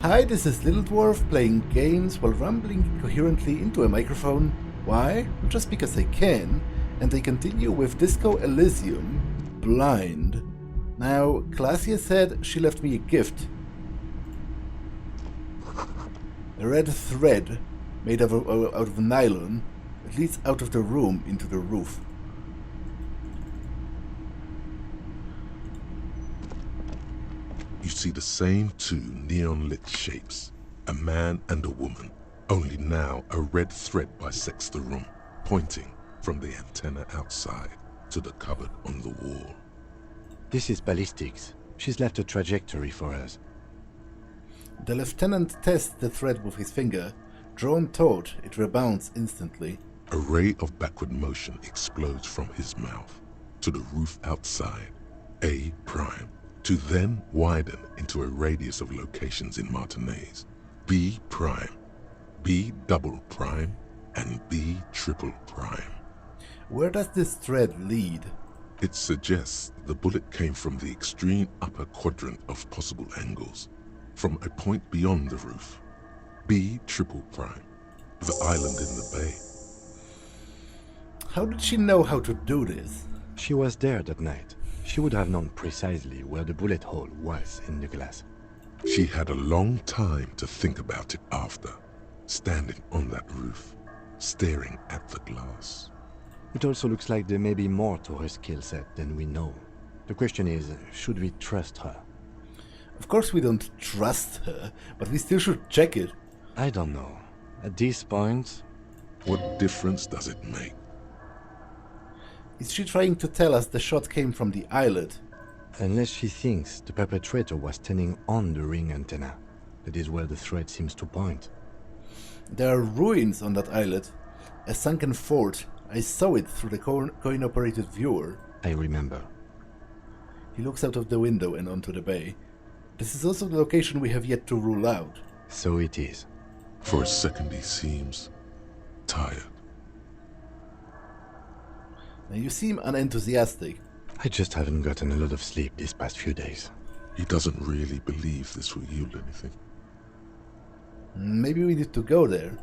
Hi, this is Little Dwarf playing games while rambling incoherently into a microphone. Why? Just because I can, and I continue with Disco Elysium, blind. Now, Classia said she left me a gift. A red thread made out of nylon that leads out of the room into the roof. You see the same two neon-lit shapes, a man and a woman, only now a red thread bisects the room, pointing from the antenna outside to the cupboard on the wall. This is ballistics. She's left a trajectory for us. The lieutenant tests the thread with his finger. Drawn taut, it rebounds instantly. A ray of backward motion explodes from his mouth to the roof outside, A prime, to then widen into a radius of locations in Martinez, B prime, B double prime, and B triple prime. Where does this thread lead? It suggests the bullet came from the extreme upper quadrant of possible angles, from a point beyond the roof, B triple prime, the island in the bay. How did she know how to do this? She was there that night. She would have known precisely where the bullet hole was in the glass. She had a long time to think about it after, standing on that roof, staring at the glass. It also looks like there may be more to her skill set than we know. The question is, should we trust her? Of course we don't trust her, but we still should check it. I don't know. At this point... What difference does it make? Is she trying to tell us the shot came from the islet? Unless she thinks the perpetrator was standing on the ring antenna. That is where the thread seems to point. There are ruins on that islet. A sunken fort. I saw it through the coin-operated viewer. I remember. He looks out of the window and onto the bay. This is also the location we have yet to rule out. So it is. For a second he seems tired. Now you seem unenthusiastic. I just haven't gotten a lot of sleep these past few days. He doesn't really believe this will yield anything. Maybe we need to go there.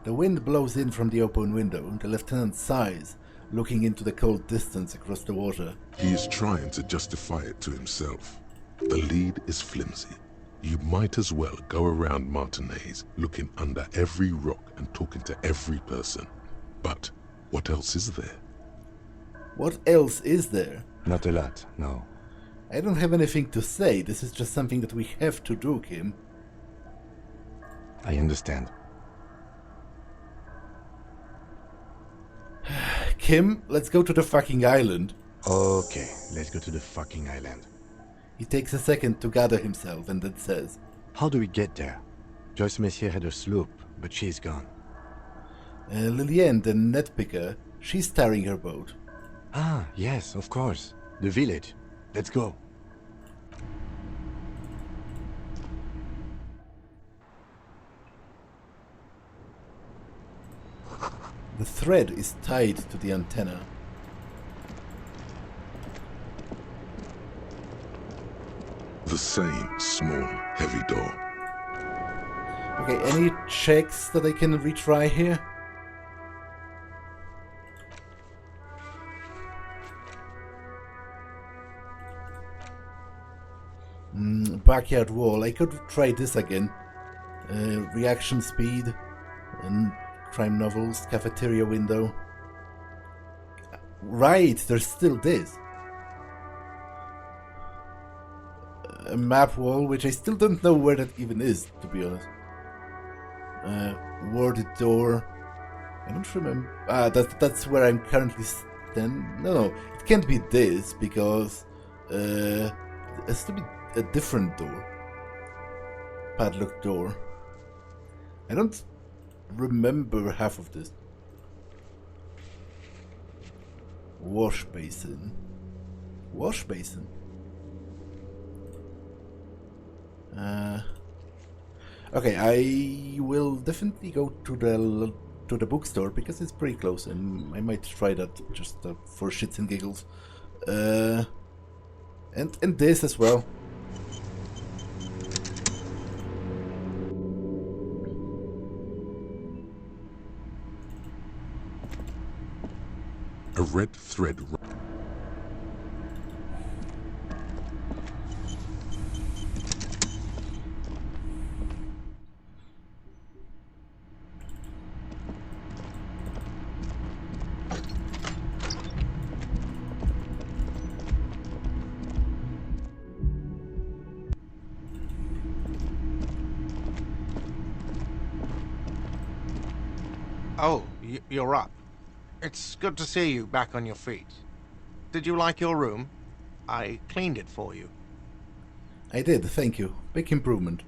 The wind blows in from the open window. The lieutenant sighs, looking into the cold distance across the water. He is trying to justify it to himself. The lead is flimsy. You might as well go around Martinez, looking under every rock and talking to every person. But what else is there? What else is there? Not a lot, no. I don't have anything to say. This is just something that we have to do, Kim. I understand. Kim, let's go to the fucking island. Okay, let's go to the fucking island. He takes a second to gather himself and then says, How do we get there? Joyce Messier had a sloop, but she's gone. Liliane, the net picker, she's tarring her boat. Ah, yes, of course. The village. Let's go. The thread is tied to the antenna. The same small, heavy door. Okay, any checks that I can retry here? Backyard wall. I could try this again. Reaction speed. And crime novels. Cafeteria window. Right, there's still this. A map wall, which I still don't know where that even is, to be honest. Warded door. I don't remember. That's where I'm currently standing. No, it can't be this, because it has to be a different door. Padlocked door. I don't remember half of this. Wash basin. Wash basin. Okay, I will definitely go to the bookstore because it's pretty close, and I might try that just for shits and giggles. And this as well. A red thread. Oh, you're up. It's good to see you back on your feet. Did you like your room? I cleaned it for you. I did, thank you. Big improvement.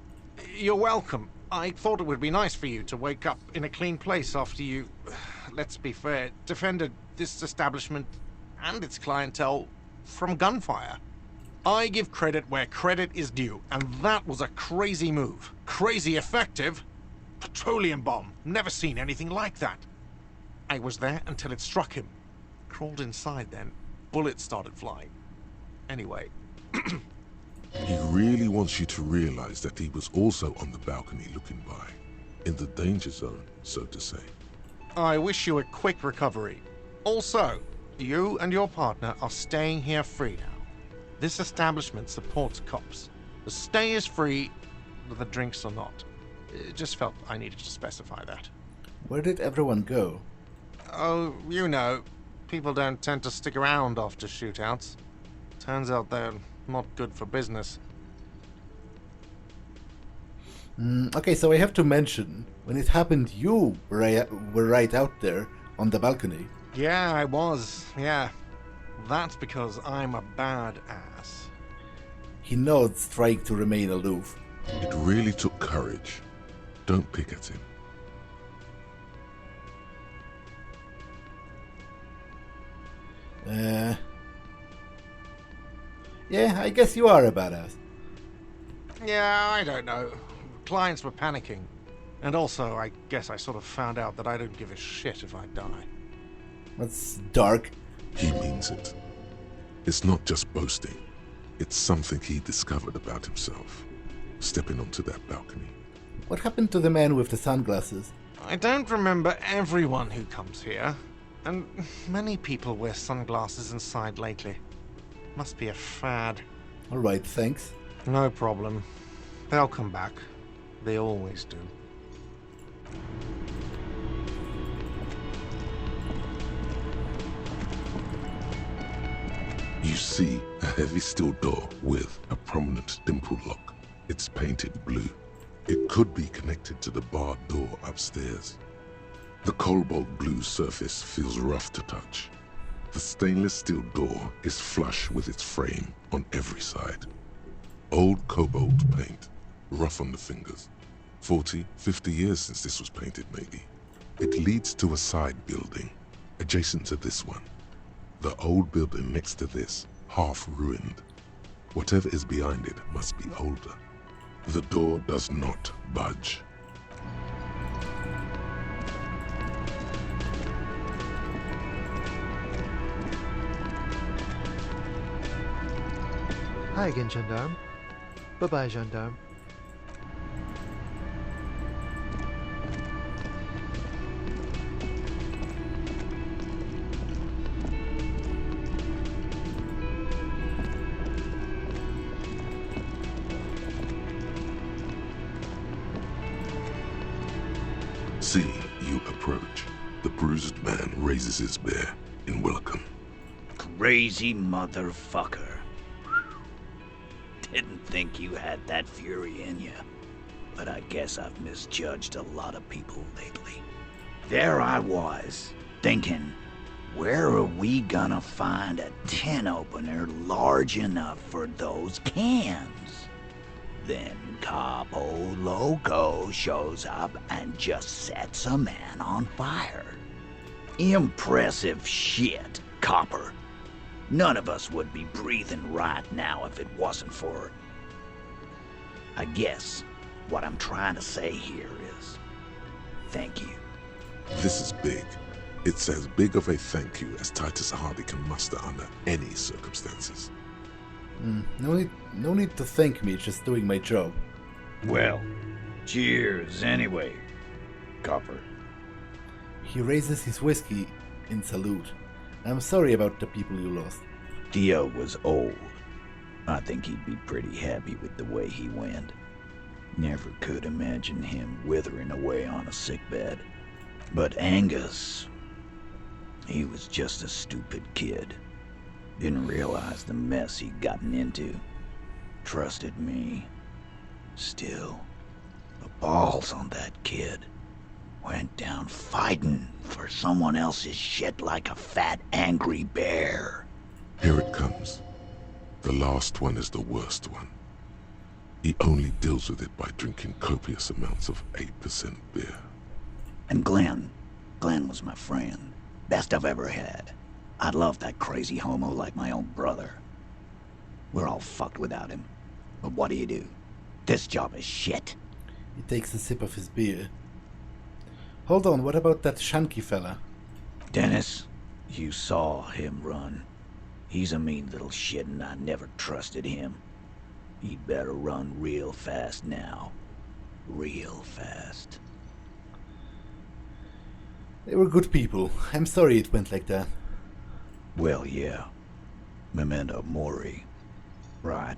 You're welcome. I thought it would be nice for you to wake up in a clean place after you, let's be fair, defended this establishment and its clientele from gunfire. I give credit where credit is due, and that was a crazy move. Crazy effective. Petroleum bomb. Never seen anything like that. I was there until it struck him. Crawled inside then. Bullets started flying. Anyway. He really wants you to realize that he was also on the balcony looking by. In the danger zone, so to say. I wish you a quick recovery. Also, you and your partner are staying here free now. This establishment supports cops. The stay is free, but the drinks are not. It just felt I needed to specify that. Where did everyone go? Oh, you know, people don't tend to stick around after shootouts. Turns out they're not good for business. Okay, so I have to mention, when it happened, you were right out there on the balcony. Yeah, I was, yeah. That's because I'm a badass. He nods, trying to remain aloof. It really took courage. Don't pick at him. Yeah, I guess you are a badass. Yeah, I don't know. Clients were panicking. And also, I guess I sort of found out that I don't give a shit if I die. That's dark. He means it. It's not just boasting. It's something he discovered about himself. Stepping onto that balcony. What happened to the man with the sunglasses? I don't remember everyone who comes here. And many people wear sunglasses inside lately. Must be a fad. Alright, thanks. No problem. They'll come back. They always do. You see a heavy steel door with a prominent dimple lock. It's painted blue. It could be connected to the barred door upstairs. The cobalt blue surface feels rough to touch. The stainless steel door is flush with its frame on every side. Old cobalt paint, rough on the fingers. 40, 50 years since this was painted maybe. It leads to a side building, adjacent to this one. The old building next to this, half ruined. Whatever is behind it must be older. The door does not budge. Hi again, gendarme. Bye-bye, gendarme. See, you approach. The bruised man raises his bear in welcome. Crazy motherfucker. Didn't think you had that fury in you. But I guess I've misjudged a lot of people lately. There I was, thinking, where are we gonna find a tin opener large enough for those cans? Then Capo Loco shows up and just sets a man on fire. Impressive shit, Copper. None of us would be breathing right now if it wasn't for... I guess what I'm trying to say here is, thank you. This is big. It's as big of a thank you as Titus Hardie can muster under any circumstances. No need to thank me, just doing my job. Well, cheers anyway, Copper. He raises his whiskey in salute. I'm sorry about the people you lost. Theo was old. I think he'd be pretty happy with the way he went. Never could imagine him withering away on a sickbed. But Angus, he was just a stupid kid. Didn't realize the mess he'd gotten into. Trusted me. Still, the balls on that kid. Went down fighting for someone else's shit like a fat, angry bear. Here it comes. The last one is the worst one. He only deals with it by drinking copious amounts of 8% beer. And Glenn was my friend. Best I've ever had. I'd love that crazy homo like my own brother. We're all fucked without him. But what do? This job is shit. He takes a sip of his beer. Hold on, what about that Shanky fella? Dennis, you saw him run. He's a mean little shit and I never trusted him. He'd better run real fast now. Real fast. They were good people. I'm sorry it went like that. Well, yeah. Memento mori. Right.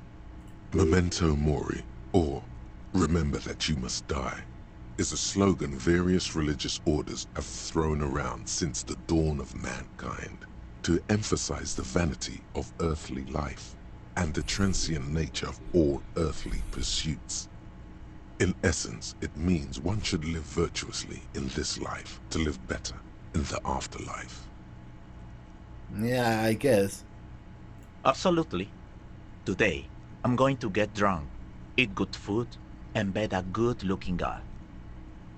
Memento mori, or remember that you must die, is a slogan various religious orders have thrown around since the dawn of mankind to emphasize the vanity of earthly life and the transient nature of all earthly pursuits. In essence, it means one should live virtuously in this life to live better in the afterlife. Yeah, I guess. Absolutely. Today, I'm going to get drunk, eat good food, and bed a good-looking girl.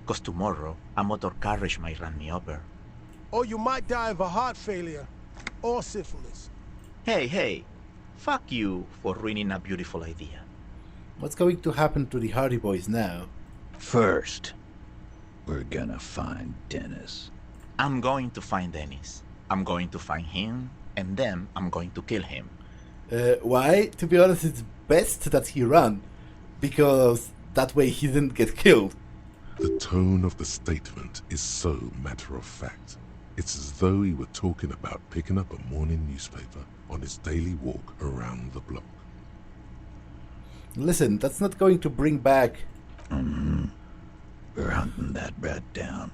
'Cause tomorrow, a motor carriage might run me over. Or you might die of a heart failure. Or syphilis. Hey, fuck you for ruining a beautiful idea. What's going to happen to the Hardie boys now? First, we're gonna find Dennis. I'm going to find Dennis. I'm going to find him, and then I'm going to kill him. Why? To be honest, it's best that he ran, because that way he didn't get killed. The tone of the statement is so matter-of-fact. It's as though he were talking about picking up a morning newspaper on his daily walk around the block. Listen, that's not going to bring back... We're hunting that rat down.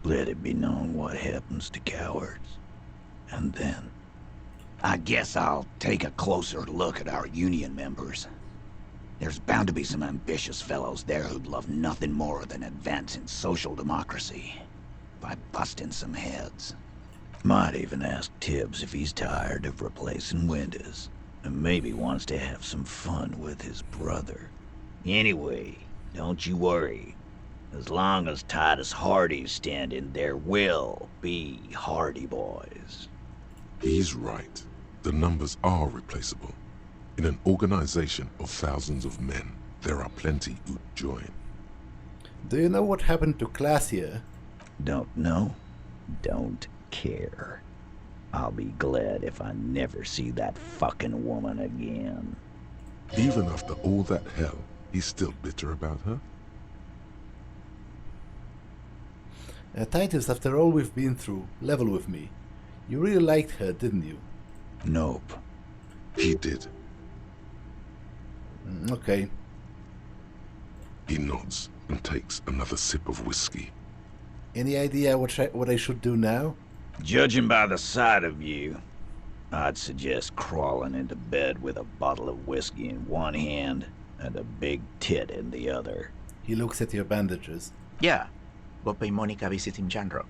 Let it be known what happens to cowards. And then, I guess I'll take a closer look at our union members. There's bound to be some ambitious fellows there who'd love nothing more than advancing social democracy by busting some heads. Might even ask Tibbs if he's tired of replacing windows, and maybe wants to have some fun with his brother. Anyway, don't you worry. As long as Titus Hardie's standing, there will be Hardie boys. He's right. The numbers are replaceable. In an organization of thousands of men, there are plenty who'd join. Do you know what happened to Classier? Don't know, don't care. I'll be glad if I never see that fucking woman again. Even after all that hell, he's still bitter about her? Titus, after all we've been through, level with me. You really liked her, didn't you? Nope. He did. Okay. He nods and takes another sip of whiskey. Any idea what I should do now? Judging by the sight of you, I'd suggest crawling into bed with a bottle of whiskey in one hand and a big tit in the other. He looks at your bandages. Yeah, go pay Monica a visit in Janrock.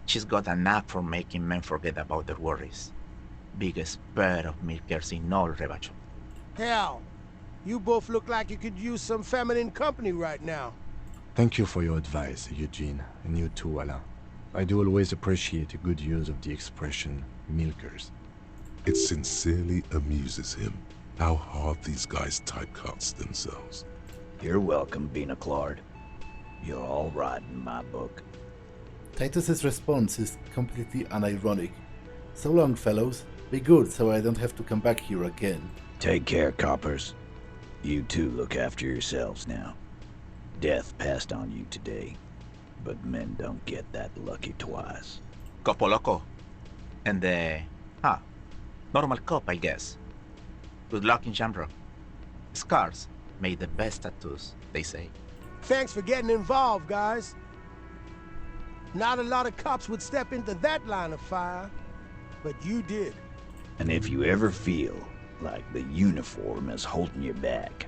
She's got a knack for making men forget about their worries. Biggest pair of milkers in all Rebacho. Hell, you both look like you could use some feminine company right now. Thank you for your advice, Eugene, and you too, Alain. I do always appreciate a good use of the expression milkers. It sincerely amuses him how hard these guys typecast themselves. You're welcome, Bina Claude. You're all right in my book. Titus's response is completely unironic. So long, fellows. Be good so I don't have to come back here again. Take care, coppers. You two look after yourselves now. Death passed on you today, but men don't get that lucky twice. Copo Loco, And normal cop, I guess. Good luck in Shamrock. Scars made the best tattoos, they say. Thanks for getting involved, guys. Not a lot of cops would step into that line of fire, but you did. And if you ever feel like the uniform is holding you back,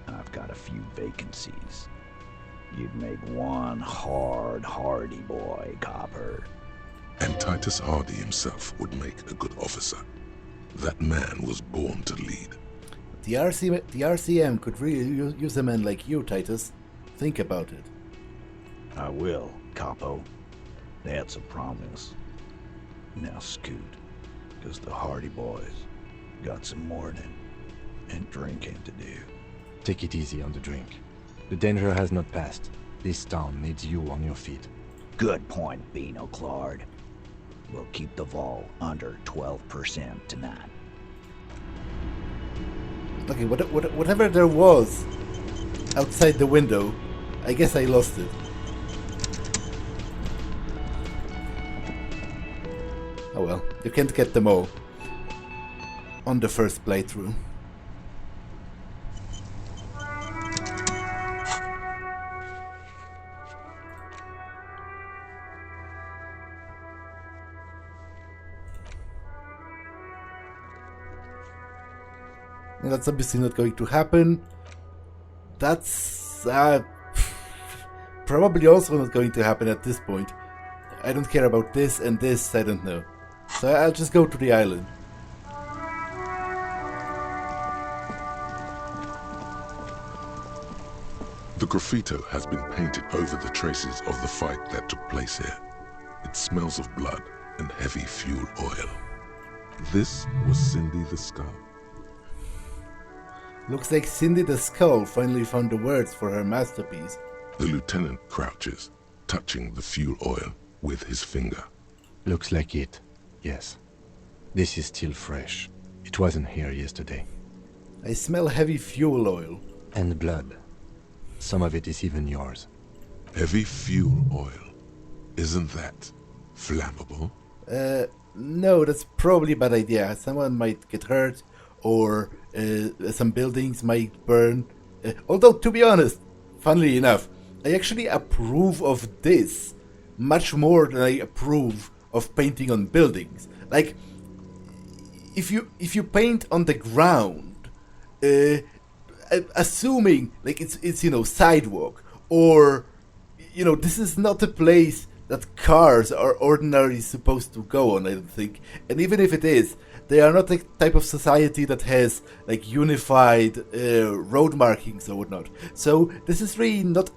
I've got a few vacancies. You'd make one hard Hardie boy, copper. And Titus Hardie himself would make a good officer. That man was born to lead. The RCM could really use a man like you, Titus. Think about it. I will, capo. That's a promise. Now scoot, because the Hardie boys got some mourning and drinking to do. Take it easy on the drink. The danger has not passed. This town needs you on your feet. Good point, Beano Claude. We'll keep the vol under 12% tonight. Okay, whatever there was outside the window, I guess I lost it. Oh well, you can't get them all on the first playthrough. And that's obviously not going to happen. That's probably also not going to happen at this point. I don't care about this and this, I don't know. So I'll just go to the island. The graffito has been painted over the traces of the fight that took place here. It smells of blood and heavy fuel oil. This was Cindy the Skull. Looks like Cindy the Skull finally found the words for her masterpiece. The lieutenant crouches, touching the fuel oil with his finger. Looks like it, yes. This is still fresh. It wasn't here yesterday. I smell heavy fuel oil. And blood. Some of it is even yours. Heavy fuel oil. Isn't that flammable? No, that's probably a bad idea. Someone might get hurt, or some buildings might burn. Although, to be honest, funnily enough, I actually approve of this much more than I approve of painting on buildings. Like, if you paint on the ground, assuming like it's sidewalk, or this is not a place that cars are ordinarily supposed to go on, I don't think. And even if it is, they are not the type of society that has like unified road markings or whatnot. So this is really not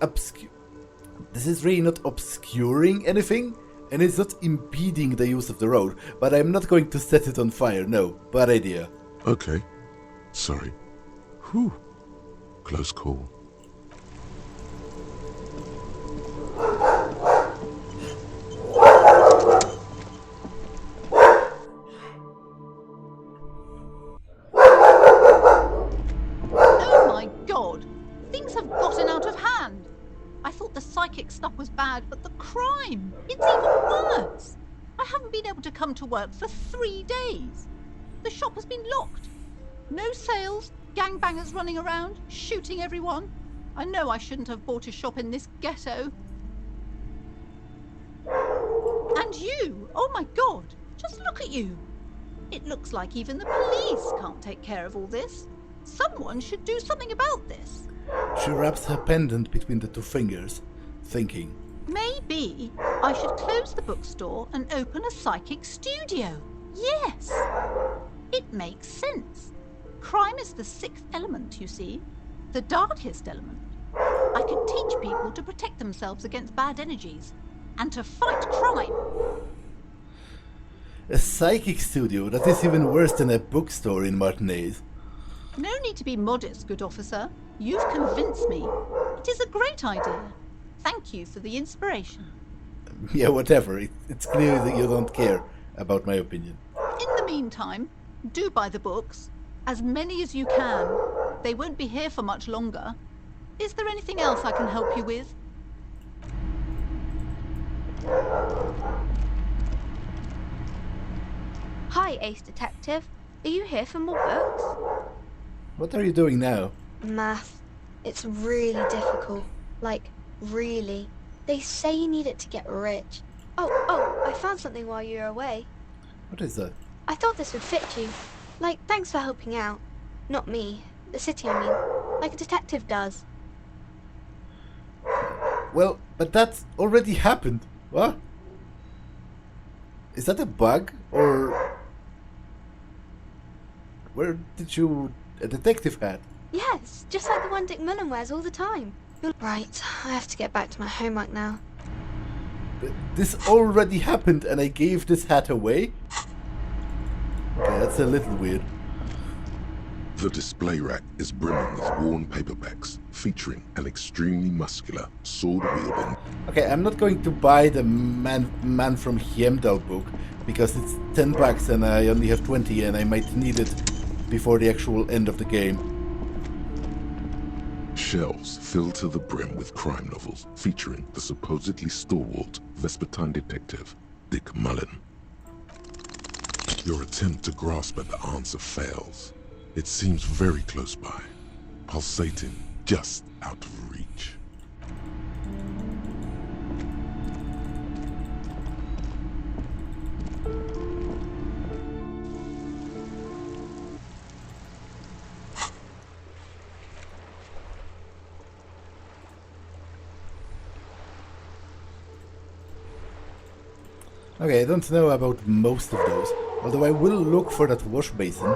obscuring anything, and it's not impeding the use of the road. But I'm not going to set it on fire. No, bad idea. Okay. Sorry. Whew. Close call. Stuff was bad, but the crime, it's even worse. I haven't been able to come to work for 3 days. The shop has been locked. No sales, gangbangers running around, shooting everyone. I know I shouldn't have bought a shop in this ghetto. And you, oh my God, just look at you. It looks like even the police can't take care of all this. Someone should do something about this. She wraps her pendant between the two fingers, thinking. Maybe I should close the bookstore and open a psychic studio. Yes, it makes sense. Crime is the 6th element, you see, the darkest element. I could teach people to protect themselves against bad energies and to fight crime. A psychic studio? That is even worse than a bookstore in Martinez. No need to be modest, good officer. You've convinced me. It is a great idea. Thank you for the inspiration. Yeah, whatever. It's clear that you don't care about my opinion. In the meantime, do buy the books. As many as you can. They won't be here for much longer. Is there anything else I can help you with? Hi, Ace Detective. Are you here for more books? What are you doing now? Math. It's really difficult. Like, really. They say you need it to get rich. Oh, I found something while you were away. What is that? I thought this would fit you. Like, thanks for helping out. Not me. The city, I mean. Like a detective does. Well, but that's already happened. What? Is that a bug? Or... Where did you... a detective hat? Yes, just like the one Dick Mullen wears all the time. Right, I have to get back to my homework now. But this already happened and I gave this hat away? Okay, that's a little weird. The display rack is brimming with worn paperbacks featuring an extremely muscular, sword-wielding... Okay, I'm not going to buy the Man from Heimdall book because it's $10 and I only have 20 and I might need it before the actual end of the game. Shelves filled to the brim with crime novels featuring the supposedly stalwart Vespertine detective, Dick Mullen. Your attempt to grasp at the answer fails. It seems very close by, pulsating just out of reach. Okay, I don't know about most of those, although I will look for that wash basin.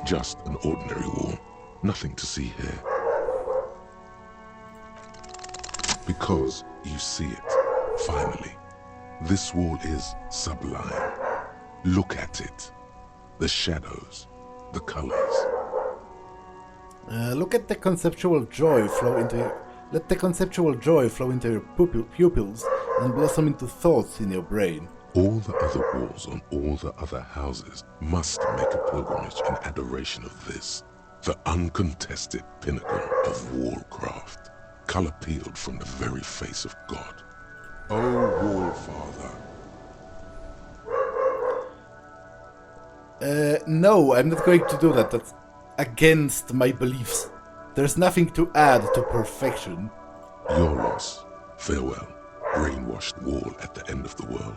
Just an ordinary wall, nothing to see here. Because you see it, finally. This wall is sublime. Look at it. The shadows, the colors. Look at the conceptual joy flow into your... Let the conceptual joy flow into your pupils and blossom into thoughts in your brain. All the other walls on all the other houses must make a pilgrimage in adoration of this, the uncontested pinnacle of wallcraft, color peeled from the very face of God. Oh, Wallfather. No, I'm not going to do that. That's against my beliefs. There's nothing to add to perfection. Your loss. Farewell, brainwashed wall at the end of the world.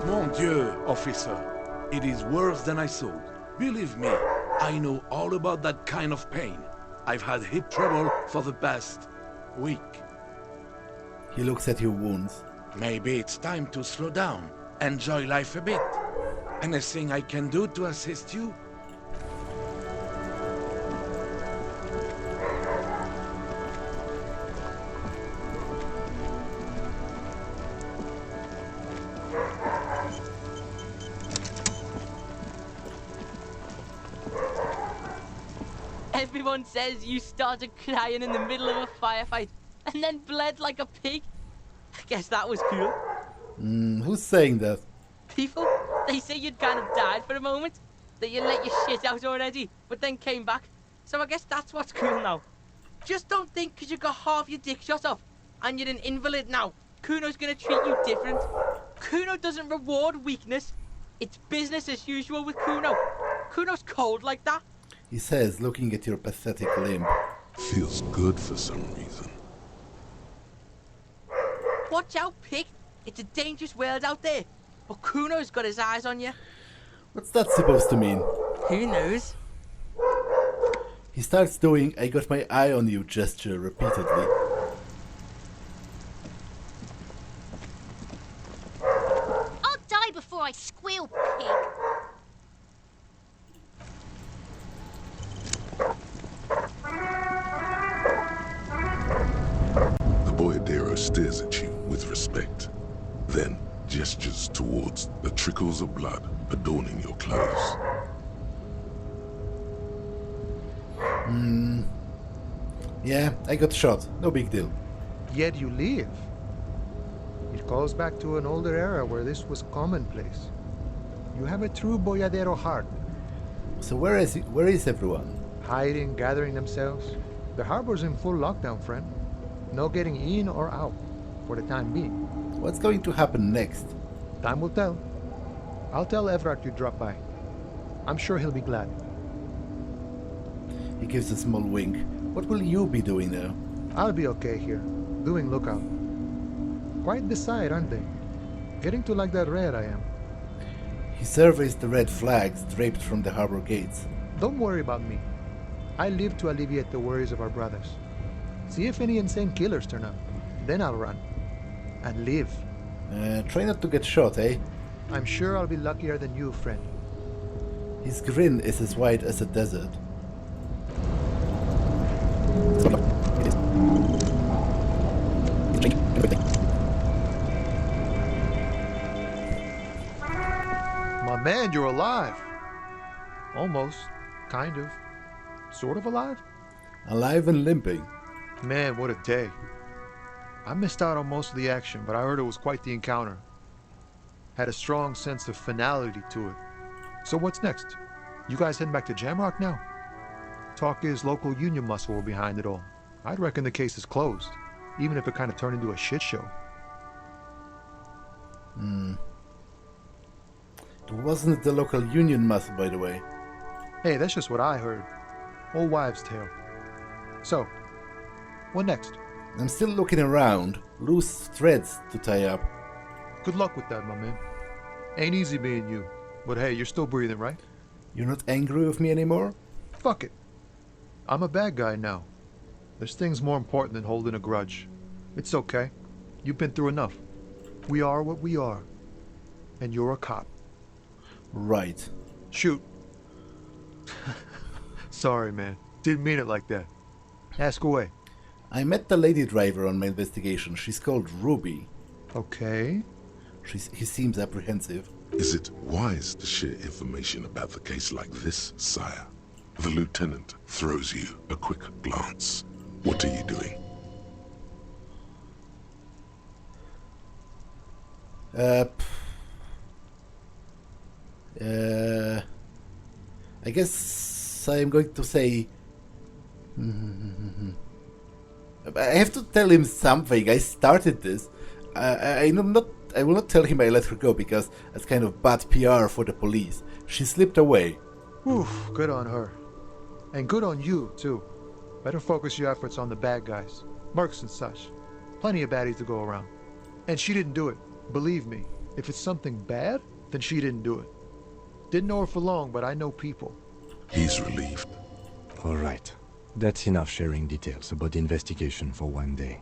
Mon Dieu, officer. It is worse than I thought. Believe me, I know all about that kind of pain. I've had hip trouble for the past week. He looks at your wounds. Maybe it's time to slow down, enjoy life a bit. Anything I can do to assist you? Everyone says you started crying in the middle of a firefight and then bled like a pig. I guess that was cool. Who's saying that? People, they say you'd kind of died for a moment, that you let your shit out already, but then came back. So I guess that's what's cool now. Just don't think because you got half your dick shot off and you're an invalid now, Kuno's gonna treat you different. Kuno doesn't reward weakness. It's business as usual with Kuno. Kuno's cold like that. He says, looking at your pathetic limp. Feels good for some reason. Watch out, pig. It's a dangerous world out there. But Kuno's got his eyes on you. What's that supposed to mean? Who knows? He starts doing I got my eye on you gesture repeatedly. I'll die before I squeal, pig. The Boyadero stares at you with respect, then gestures towards the trickles of blood adorning your clothes. Yeah, I got shot. No big deal. Yet you live. It goes back to an older era where this was commonplace. You have a true boyadero heart. So where is everyone? Hiding, gathering themselves. The harbor's in full lockdown, friend. No getting in or out, for the time being. What's going to happen next? Time will tell. I'll tell Everard you dropped by. I'm sure he'll be glad. He gives a small wink. What will you be doing now? I'll be okay here, doing lookout. Quite the sight, aren't they? Getting to like that red I am. He surveys the red flags draped from the harbor gates. Don't worry about me. I live to alleviate the worries of our brothers. See if any insane killers turn up. Then I'll run. And live. Try not to get shot, eh? I'm sure I'll be luckier than you, friend. His grin is as wide as a desert. My man, you're alive. Almost. Kind of. Sort of alive? Alive and limping. Man, what a day. I missed out on most of the action, but I heard it was quite the encounter. Had a strong sense of finality to it. So what's next? You guys heading back to Jamrock now? Talk is local union muscle were behind it all. I'd reckon the case is closed, even if it kind of turned into a shit show. It wasn't the local union muscle, by the way. Hey, that's just what I heard. Old wives' tale. So, what next? I'm still looking around. Loose threads to tie up. Good luck with that, my man. Ain't easy being you. But hey, you're still breathing, right? You're not angry with me anymore? Fuck it. I'm a bad guy now. There's things more important than holding a grudge. It's okay. You've been through enough. We are what we are. And you're a cop. Right. Shoot. Sorry, man. Didn't mean it like that. Ask away. I met the lady driver on my investigation. She's called Ruby. Okay. He seems apprehensive. Is it wise to share information about the case like this, sire? The lieutenant throws you a quick glance. What are you doing? I guess I'm going to say... I have to tell him something. I started this. I will not tell him I let her go because that's kind of bad PR for the police. She slipped away. Oof, good on her. And good on you, too. Better focus your efforts on the bad guys. Mercs and such. Plenty of baddies to go around. And she didn't do it. Believe me, if it's something bad, then she didn't do it. Didn't know her for long, but I know people. He's relieved. All right. That's enough sharing details about the investigation for one day.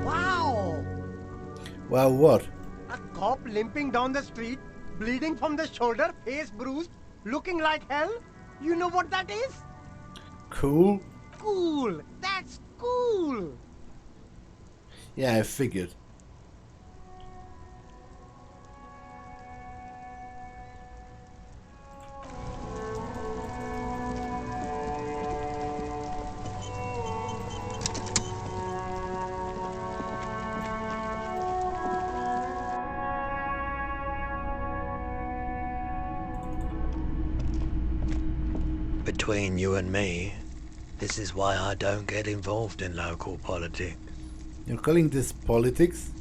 Wow! Wow, what? A cop limping down the street, bleeding from the shoulder, face bruised, looking like hell? You know what that is? Cool? Cool! That's cool! Yeah, I figured. Between you and me, this is why I don't get involved in local politics. You're calling this politics?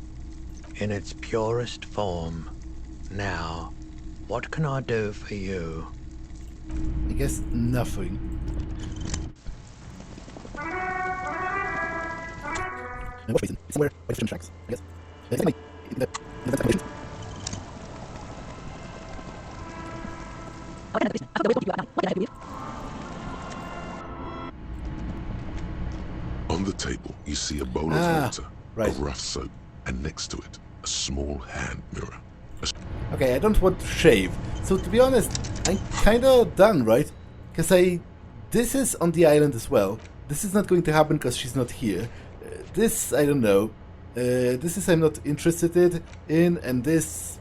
In its purest form. Now, what can I do for you? I guess nothing. Somewhere by the tracks, I guess. On the table, you see a bowl of water, a rough soap, and next to it, a small hand mirror. Okay, I don't want to shave. So to be honest, I'm kinda done, right? Because this is on the island as well. This is not going to happen because she's not here. This, I don't know. This is I'm not interested in, and this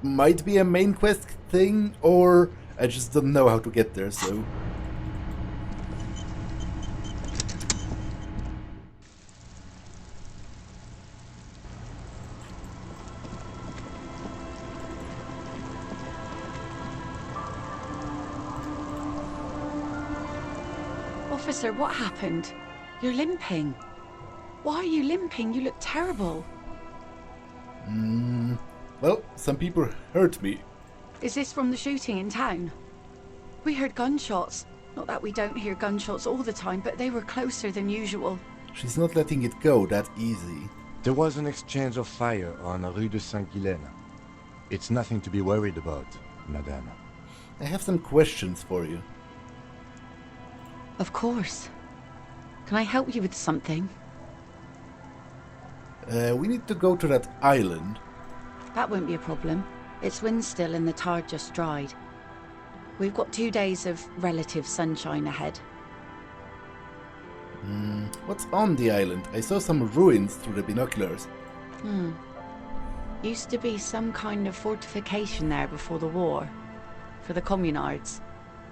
might be a main quest thing, or I just don't know how to get there, so... Officer, what happened? You're limping. Why are you limping? You look terrible. Well, some people hurt me. Is this from the shooting in town? We heard gunshots. Not that we don't hear gunshots all the time, but they were closer than usual. She's not letting it go that easy. There was an exchange of fire on Rue de Saint-Guylaine. It's nothing to be worried about, madame. I have some questions for you. Of course. Can I help you with something? We need to go to that island. That won't be a problem. It's wind still and the tar just dried. We've got 2 days of relative sunshine ahead. What's on the island? I saw some ruins through the binoculars. Used to be some kind of fortification there before the war. For the communards.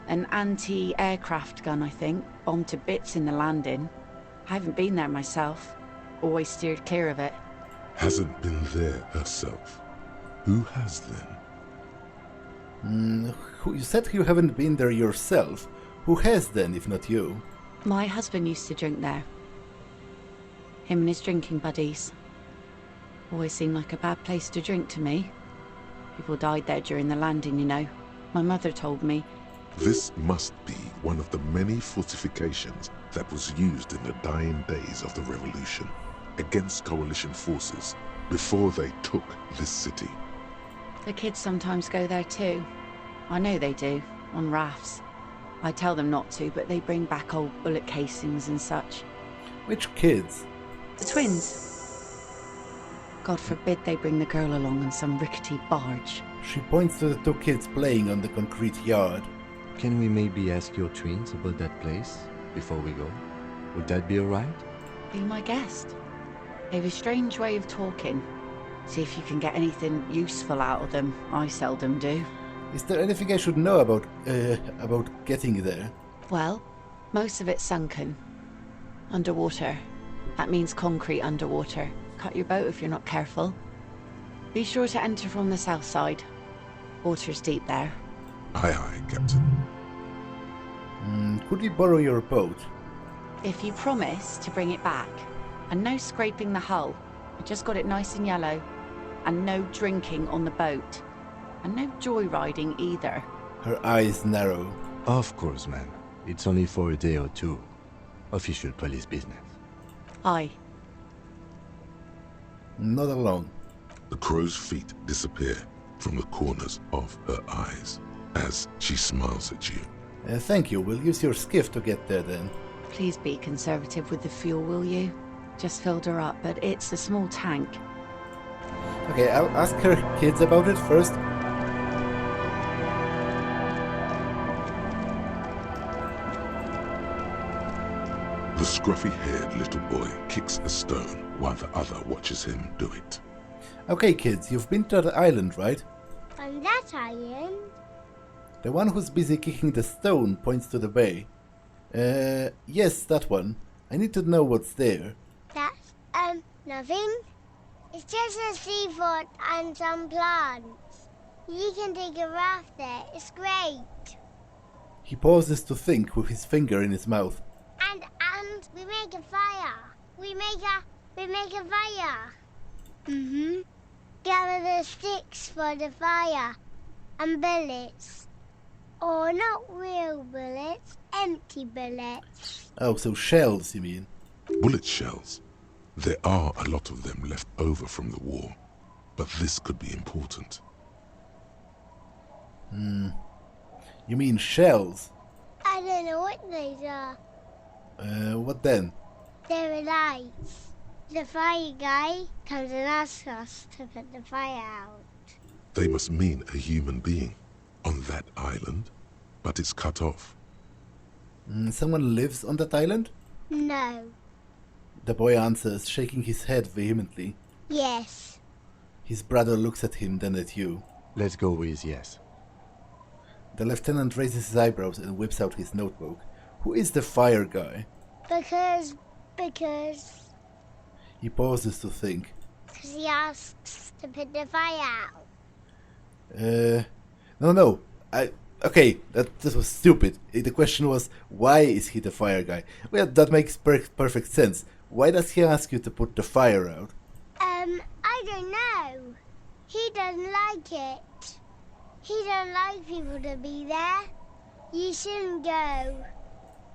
An anti-aircraft gun, I think. Bombed to bits in the landing. I haven't been there myself. Always steered clear of it. Hasn't been there herself. Who has then? You said you haven't been there yourself. Who has then, if not you? My husband used to drink there. Him and his drinking buddies. Always seemed like a bad place to drink to me. People died there during the landing, you know. My mother told me. This must be one of the many fortifications that was used in the dying days of the revolution against coalition forces before they took this city. The kids sometimes go there too. I know they do, on rafts. I tell them not to, but they bring back old bullet casings and such. Which kids? The twins. God forbid they bring the girl along on some rickety barge. She points to the 2 kids playing on the concrete yard. Can we maybe ask your twins about that place before we go? Would that be alright? Be my guest. They've a strange way of talking. See if you can get anything useful out of them. I seldom do. Is there anything I should know about getting there? Well, most of it's sunken. Underwater. That means concrete underwater. Cut your boat if you're not careful. Be sure to enter from the south side. Water's deep there. Aye, aye, Captain. Could we borrow your boat? If you promise to bring it back. And no scraping the hull. I just got it nice and yellow. And no drinking on the boat. And no joyriding either. Her eyes narrow. Of course, ma'am. It's only for a day or two. Official police business. Aye. Not alone. The crow's feet disappear from the corners of her eyes as she smiles at you. Thank you. We'll use your skiff to get there then. Please be conservative with the fuel, will you? Just filled her up, but it's a small tank. Okay, I'll ask her kids about it first. The scruffy-haired little boy kicks a stone while the other watches him do it. Okay, kids, you've been to the island, right? On that island? The one who's busy kicking the stone points to the bay. Yes, that one. I need to know what's there. That's, nothing. It's just a seafort and some plants. You can take a raft there. It's great. He pauses to think with his finger in his mouth. And we make a fire. We make a fire. Gather the sticks for the fire. And bullets. Or not real bullets, empty bullets. Oh, so shells, you mean? Bullet shells. There are a lot of them left over from the war, but this could be important. You mean shells? I don't know what these are. What then? They're lights. The fire guy comes and asks us to put the fire out. They must mean a human being on that island, but it's cut off. Someone lives on that island? No. The boy answers, shaking his head vehemently. Yes. His brother looks at him, then at you. Let's go with yes. The lieutenant raises his eyebrows and whips out his notebook. Who is the fire guy? Because He pauses to think. he asks to put the fire out. No. Okay, that was stupid. The question was, why is he the fire guy? Well, that makes perfect sense. Why does he ask you to put the fire out? I don't know. He doesn't like it. He don't like people to be there. You shouldn't go.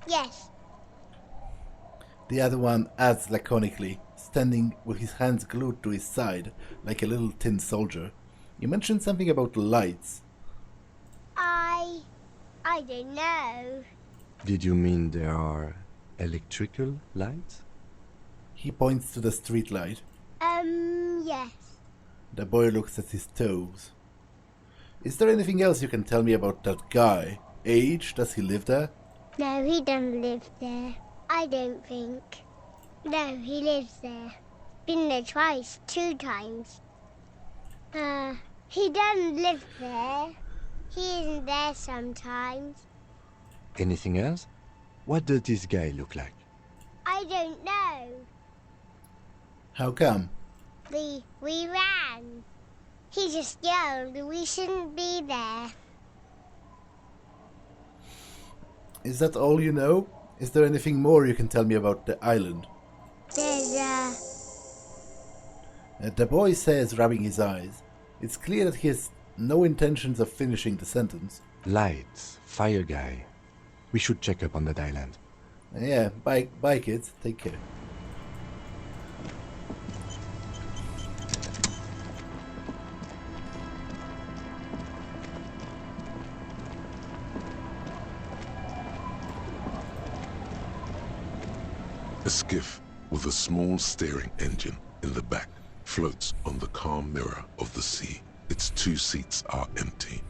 Yes. The other one adds laconically, standing with his hands glued to his side, like a little tin soldier. You mentioned something about lights. I don't know. Did you mean there are electrical lights? He points to the street light. Yes. The boy looks at his toes. Is there anything else you can tell me about that guy? Age? Does he live there? No, he doesn't live there. I don't think. No, he lives there. Been there twice, 2 times. He doesn't live there. He isn't there sometimes. Anything else? What does this guy look like? I don't know. How come? We ran. He just yelled we shouldn't be there. Is that all you know? Is there anything more you can tell me about the island? There's The boy says, rubbing his eyes. It's clear that he has no intentions of finishing the sentence. Lights, fire guy. We should check up on that island. Yeah, bye kids, take care. A skiff with a small steering engine in the back floats on the calm mirror of the sea. Its 2 seats are empty.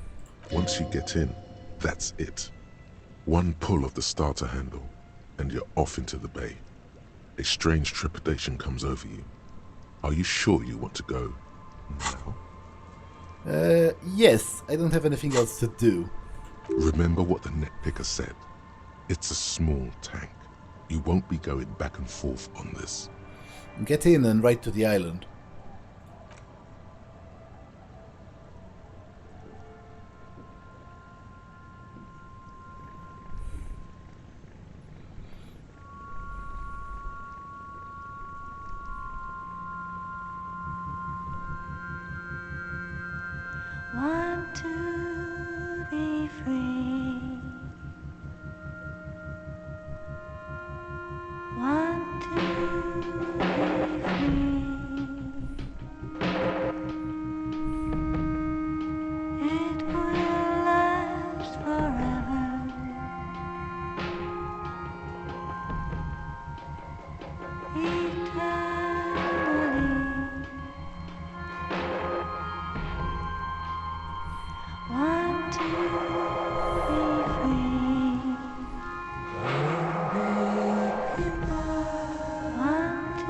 Once you get in, that's it. One pull of the starter handle, and you're off into the bay. A strange trepidation comes over you. Are you sure you want to go now? Yes, I don't have anything else to do. Remember what the net picker said. It's a small tank. You won't be going back and forth on this. Get in and right to the island. Want to be free. Want to be free. It will last forever. Eternally. Want to be free. Want to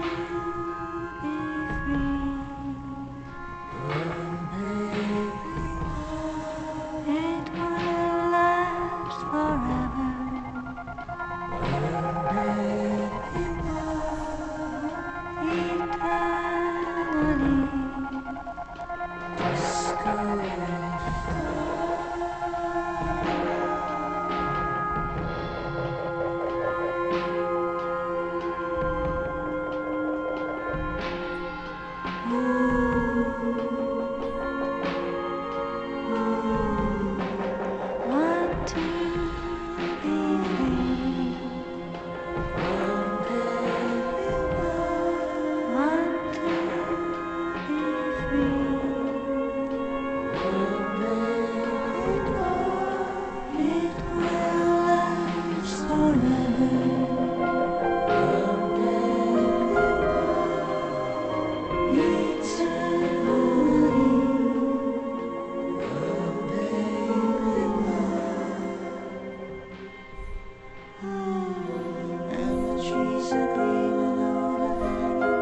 trees are green and overhanging,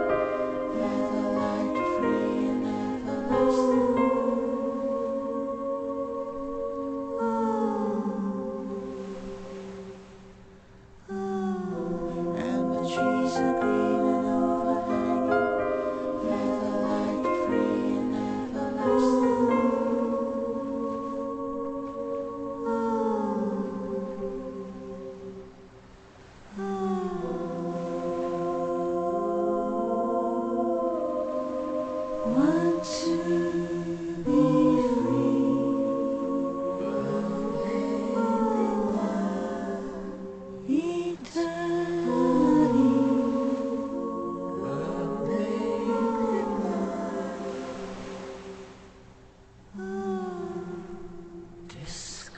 ever light, free and everlasting. And the trees are green and overhanging, ever light, free and everlasting. Want to be free, Disco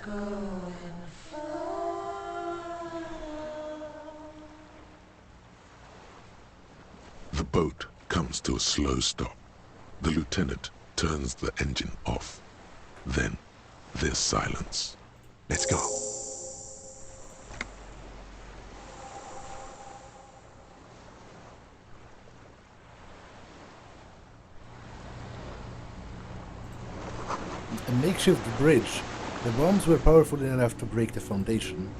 The boat comes to a slow stop. The lieutenant turns the engine off. Then there's silence. Let's go. A makeshift bridge. The bombs were powerful enough to break the foundation.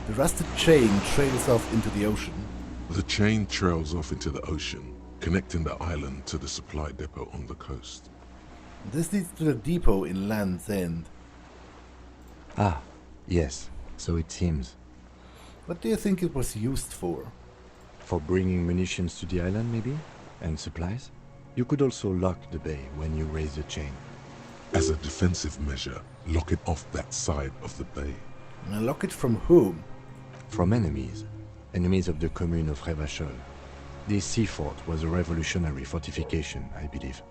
The rusted chain trails off into the ocean. The chain trails off into the ocean, connecting the island to the supply depot on the coast. This leads to the depot in Land's End. Ah, yes, so it seems. What do you think it was used for? For bringing munitions to the island, maybe? And supplies? You could also lock the bay when you raise the chain. As a defensive measure, lock it off that side of the bay. Lock it from whom? From enemies. Enemies of the commune of Revachol. This sea fort was a revolutionary fortification, I believe.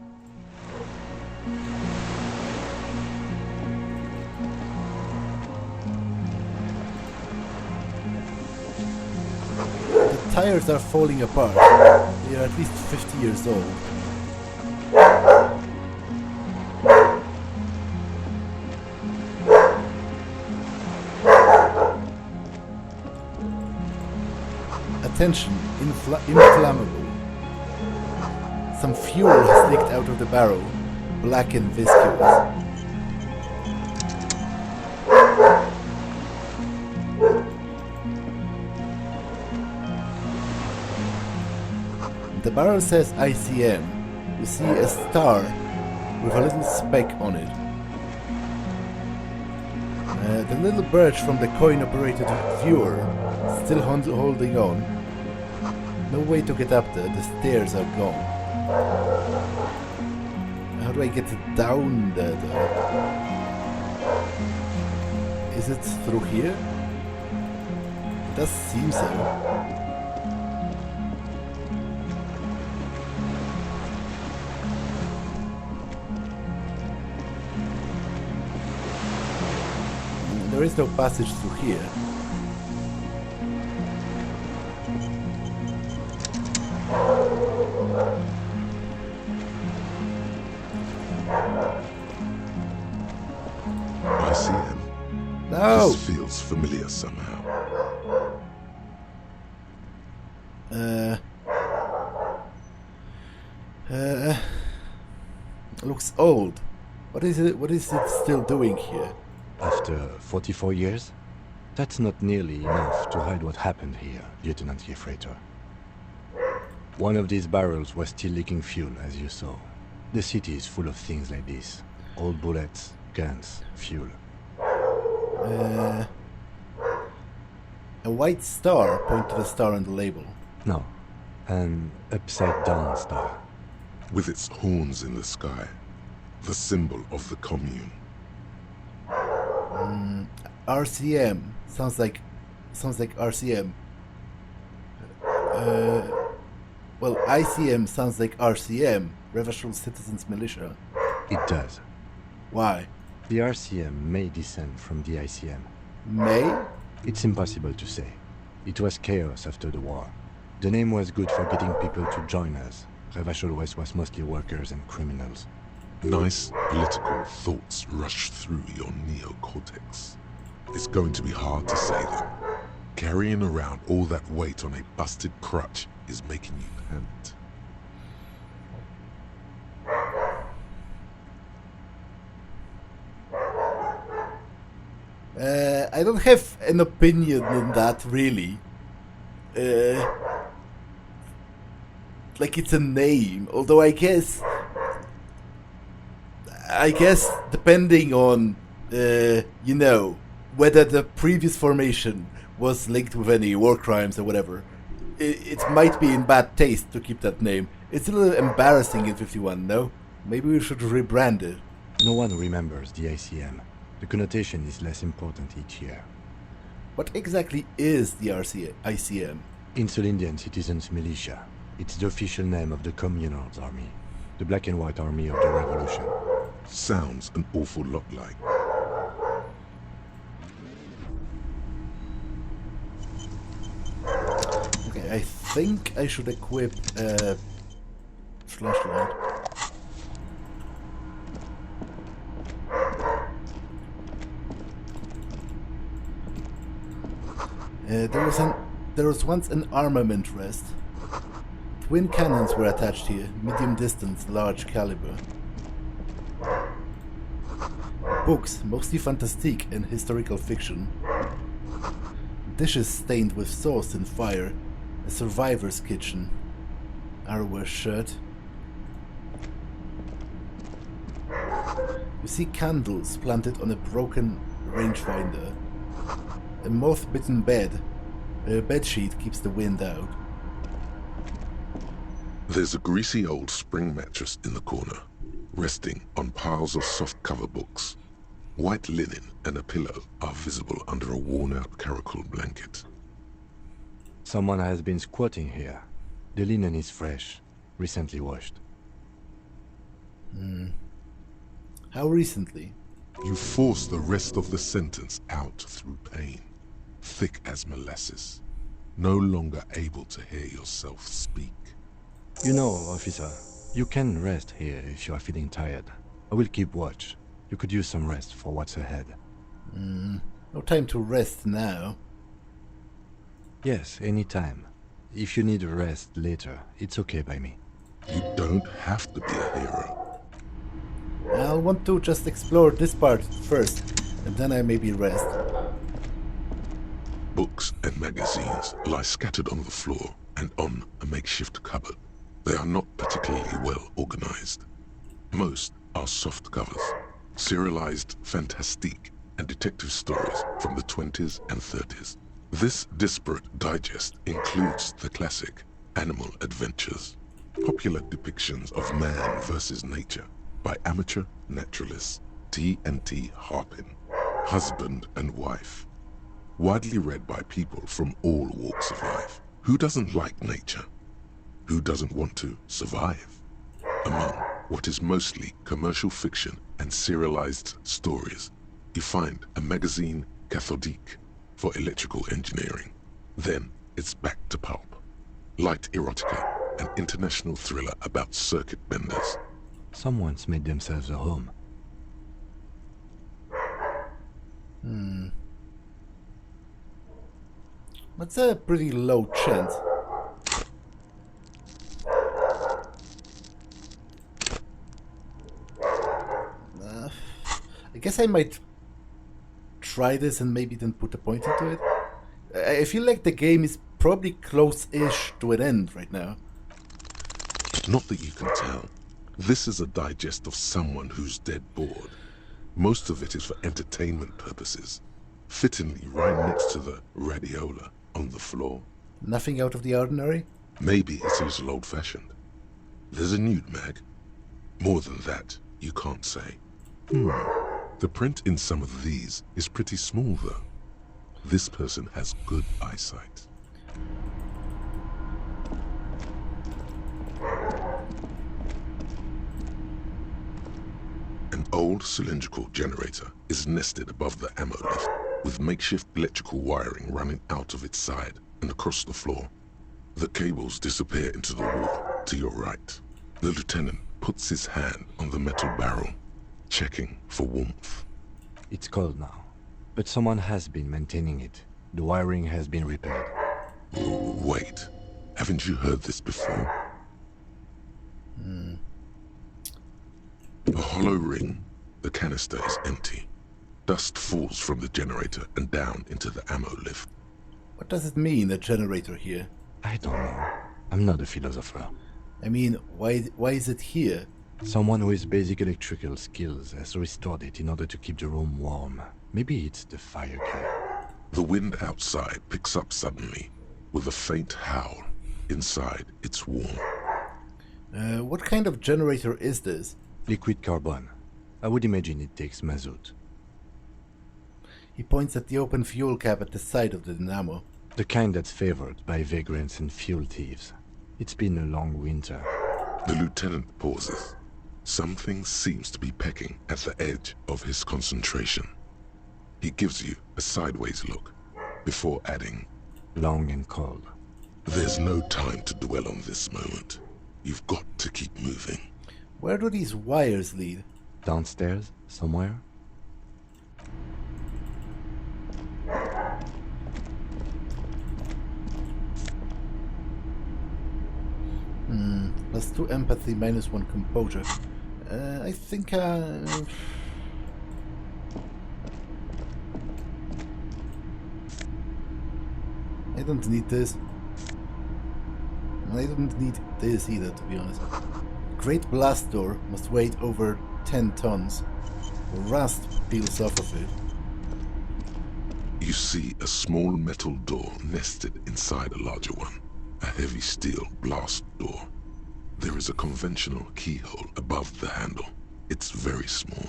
The tires are falling apart. They are at least 50 years old. Attention, inflammable. Some fuel has leaked out of the barrel, black and viscous. The barrel says ICM. You see a star with a little speck on it. The little birch from the coin-operated viewer still holding on. No way to get up there, the stairs are gone. How do I get down there though? Is it through here? It does seem so. There is no passage through here. ICM. No! This feels familiar somehow. Looks old. What is it still doing here? After 44 years? That's not nearly enough to hide what happened here, Lieutenant Gefreiter. One of these barrels was still leaking fuel, as you saw. The city is full of things like this. Old bullets, guns, fuel. A white star. Point to the star on the label. No, an upside-down star. With its horns in the sky, the symbol of the commune. RCM. Sounds like RCM. Well, ICM sounds like RCM, Revachol Citizens Militia. It does. Why? The RCM may descend from the ICM. May? It's impossible to say. It was chaos after the war. The name was good for getting people to join us. Revachol West was mostly workers and criminals. Nice political thoughts rush through your neocortex. It's going to be hard to say them. Carrying around all that weight on a busted crutch is making you pant. I don't have an opinion on that, really. Like, it's a name, although I guess depending on, you know, whether the previous formation was linked with any war crimes or whatever, it might be in bad taste to keep that name. It's a little embarrassing in 51, no? Maybe we should rebrand it. No one remembers the ICM. The connotation is less important each year. What exactly is the ICM? Insulindian Citizens Militia. It's the official name of the Communards Army, the black and white army of the revolution. Sounds an awful lot like. Okay, I think I should equip a flashlight. There was once an armament rest. Twin cannons were attached here, medium distance, large caliber. Books, mostly fantastique and historical fiction. Dishes stained with sauce and fire. A survivor's kitchen. Arrower shirt. You see candles planted on a broken rangefinder. A moth-bitten bed. A bedsheet keeps the wind out. There's a greasy old spring mattress in the corner, resting on piles of soft-cover books. White linen and a pillow are visible under a worn-out caracal blanket. Someone has been squatting here. The linen is fresh, recently washed. How recently? You force the rest of the sentence out through pain, thick as molasses, no longer able to hear yourself speak. You know, officer, you can rest here if you are feeling tired. I will keep watch. You could use some rest for what's ahead. No time to rest now. Yes, anytime. If you need a rest later, it's okay by me. You don't have to be a hero. I'll want to just explore this part first, and then I maybe rest. Books and magazines lie scattered on the floor and on a makeshift cupboard. They are not particularly well organized. Most are soft covers, serialized fantastique and detective stories from the 20s and 30s. This disparate digest includes the classic Animal Adventures, popular depictions of man versus nature by amateur naturalists T&T Harpin, husband and wife, widely read by people from all walks of life. Who doesn't like nature? Who doesn't want to survive? Among what is mostly commercial fiction and serialized stories, you find a magazine cathodique for electrical engineering. Then it's back to pulp. Light erotica, an international thriller about circuit benders. Someone's made themselves a home. That's a pretty low chance. I guess I might try this and maybe then put a point into it. I feel like the game is probably close-ish to an end right now. Not that you can tell. This is a digest of someone who's dead bored. Most of it is for entertainment purposes. Fittingly right next to the radiola on the floor. Nothing out of the ordinary? Maybe it's a little old-fashioned. There's a nude mag. More than that, you can't say. The print in some of these is pretty small, though. This person has good eyesight. An old cylindrical generator is nested above the ammo lift, with makeshift electrical wiring running out of its side and across the floor. The cables disappear into the wall to your right. The lieutenant puts his hand on the metal barrel, checking for warmth. It's cold now, but someone has been maintaining it. The wiring has been repaired. Wait, haven't you heard this before? A hollow ring. The canister is empty. Dust falls from the generator and down into the ammo lift. What does it mean, a generator here? I don't know. I'm not a philosopher. I mean, why is it here? Someone with basic electrical skills has restored it in order to keep the room warm. Maybe it's the fire key. The wind outside picks up suddenly, with a faint howl. Inside, it's warm. What kind of generator is this? Liquid carbon. I would imagine it takes mazout. He points at the open fuel cap at the side of the dynamo. The kind that's favored by vagrants and fuel thieves. It's been a long winter. The lieutenant pauses. Something seems to be pecking at the edge of his concentration. He gives you a sideways look, before adding, long and cold. There's no time to dwell on this moment. You've got to keep moving. Where do these wires lead? Downstairs, somewhere? +2 empathy, -1 composure. I think I don't need this. I don't need this either, to be honest. Great blast door must weigh over 10 tons. Rust peels off of it. You see a small metal door nested inside a larger one. A heavy steel blast door. There is a conventional keyhole above the handle. It's very small.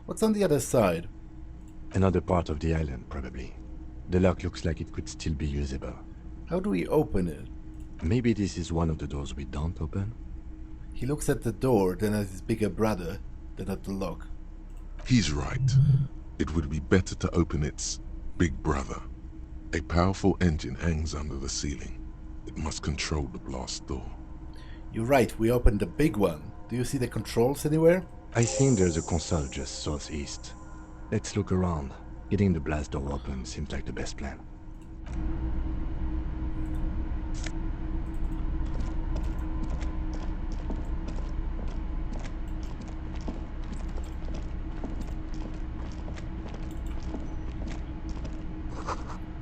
What's on the other side? Another part of the island, probably. The lock looks like it could still be usable. How do we open it? Maybe this is one of the doors we don't open? He looks at the door, then at his bigger brother, then at the lock. He's right. It would be better to open its big brother. A powerful engine hangs under the ceiling. It must control the blast door. You're right, we opened the big one. Do you see the controls anywhere? I think there's a console just southeast. Let's look around. Getting the blast door open seems like the best plan.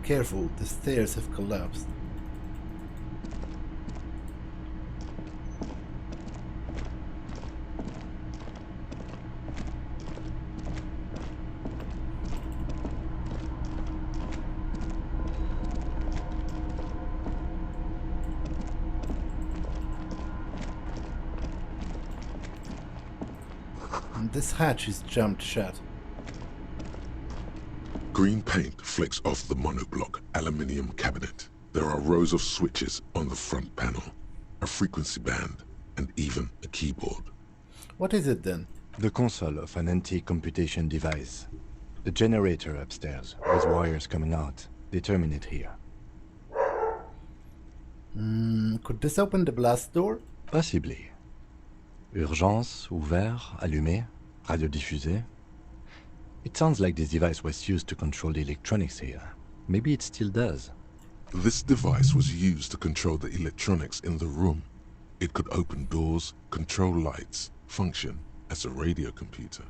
Careful, the stairs have collapsed. And this hatch is jammed shut. Green paint flecks off the monoblock aluminium cabinet. There are rows of switches on the front panel, a frequency band, and even a keyboard. What is it then? The console of an anti-computation device. The generator upstairs, with wires coming out. They terminate here. Could this open the blast door? Possibly. Urgence, ouvert, allumé, radiodiffusé. It sounds like this device was used to control the electronics here. Maybe it still does. This device was used to control the electronics in the room. It could open doors, control lights, function as a radio computer.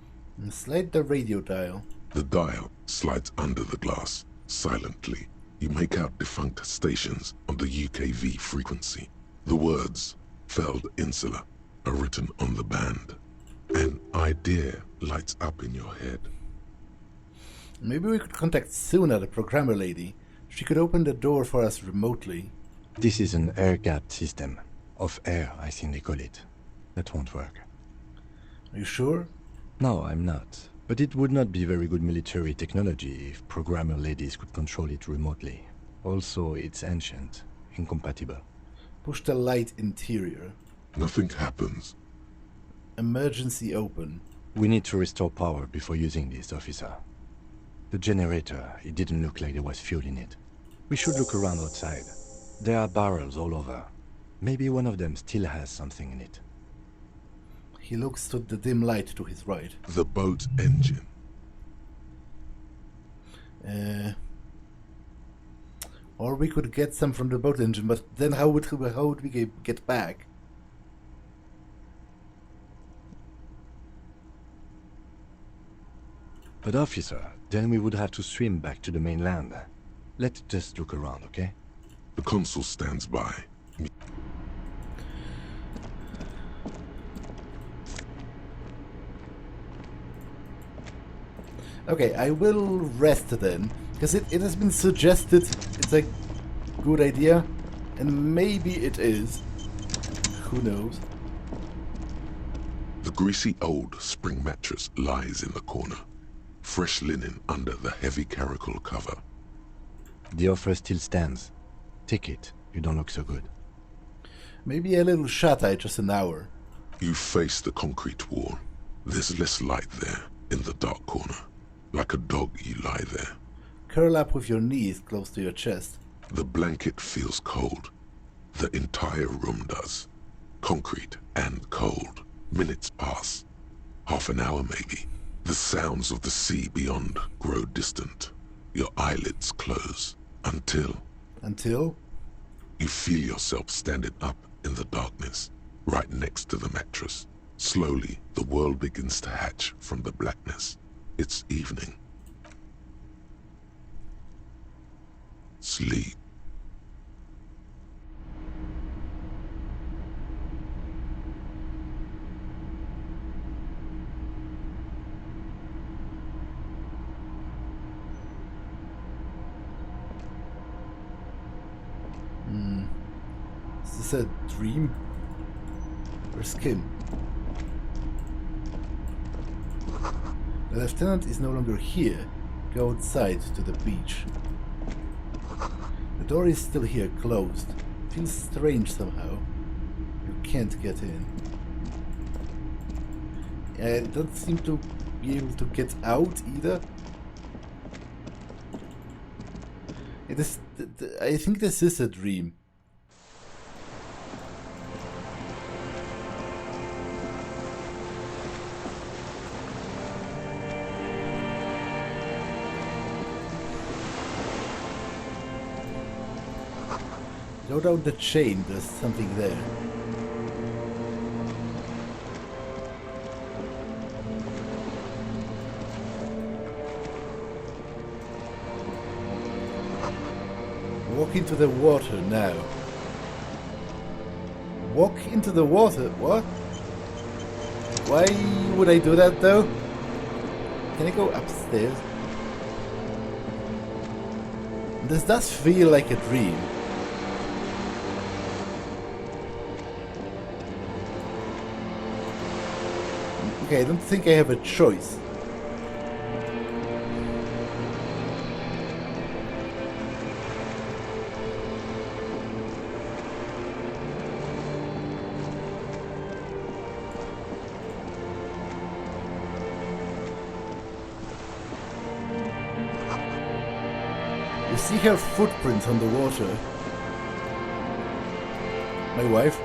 Slide the radio dial. The dial slides under the glass. Silently, you make out defunct stations on the UKV frequency. The words, Feld Insula, are written on the band. An idea lights up in your head. Maybe we could contact Suna, the programmer lady. She could open the door for us remotely. This is an air-gapped system. Of air, I think they call it. That won't work. Are you sure? No, I'm not. But it would not be very good military technology if programmer ladies could control it remotely. Also, it's ancient. Incompatible. Push the light interior. Nothing happens. Emergency open. We need to restore power before using this, officer. The generator, it didn't look like there was fuel in it. We should look around outside. There are barrels all over. Maybe one of them still has something in it. He looks to the dim light to his right. The boat engine. Or we could get some from the boat engine, but then how would we get back? But officer, then we would have to swim back to the mainland. Let's just look around, okay? The consul stands by. Okay, I will rest then, because it has been suggested it's a good idea, and maybe it is. Who knows? The greasy old spring mattress lies in the corner. Fresh linen under the heavy caracal cover. The offer still stands. Take it. You don't look so good. Maybe a little shut-eye just an hour. You face the concrete wall. There's less light there, in the dark corner. Like a dog you lie there. Curl up with your knees close to your chest. The blanket feels cold. The entire room does. Concrete and cold. Minutes pass. Half an hour maybe. The sounds of the sea beyond grow distant. Your eyelids close. Until? You feel yourself standing up in the darkness, right next to the mattress. Slowly, the world begins to hatch from the blackness. It's evening. Sleep. Is this a dream? Where's Kim? The lieutenant is no longer here. Go outside to the beach. The door is still here, closed. Feels strange somehow. You can't get in. I don't seem to be able to get out either. It is. I think this is a dream. Go down the chain, there's something there. Walk into the water now. Walk into the water? What? Why would I do that though? Can I go upstairs? This does feel like a dream. Okay, I don't think I have a choice. You see her footprints on the water. My wife?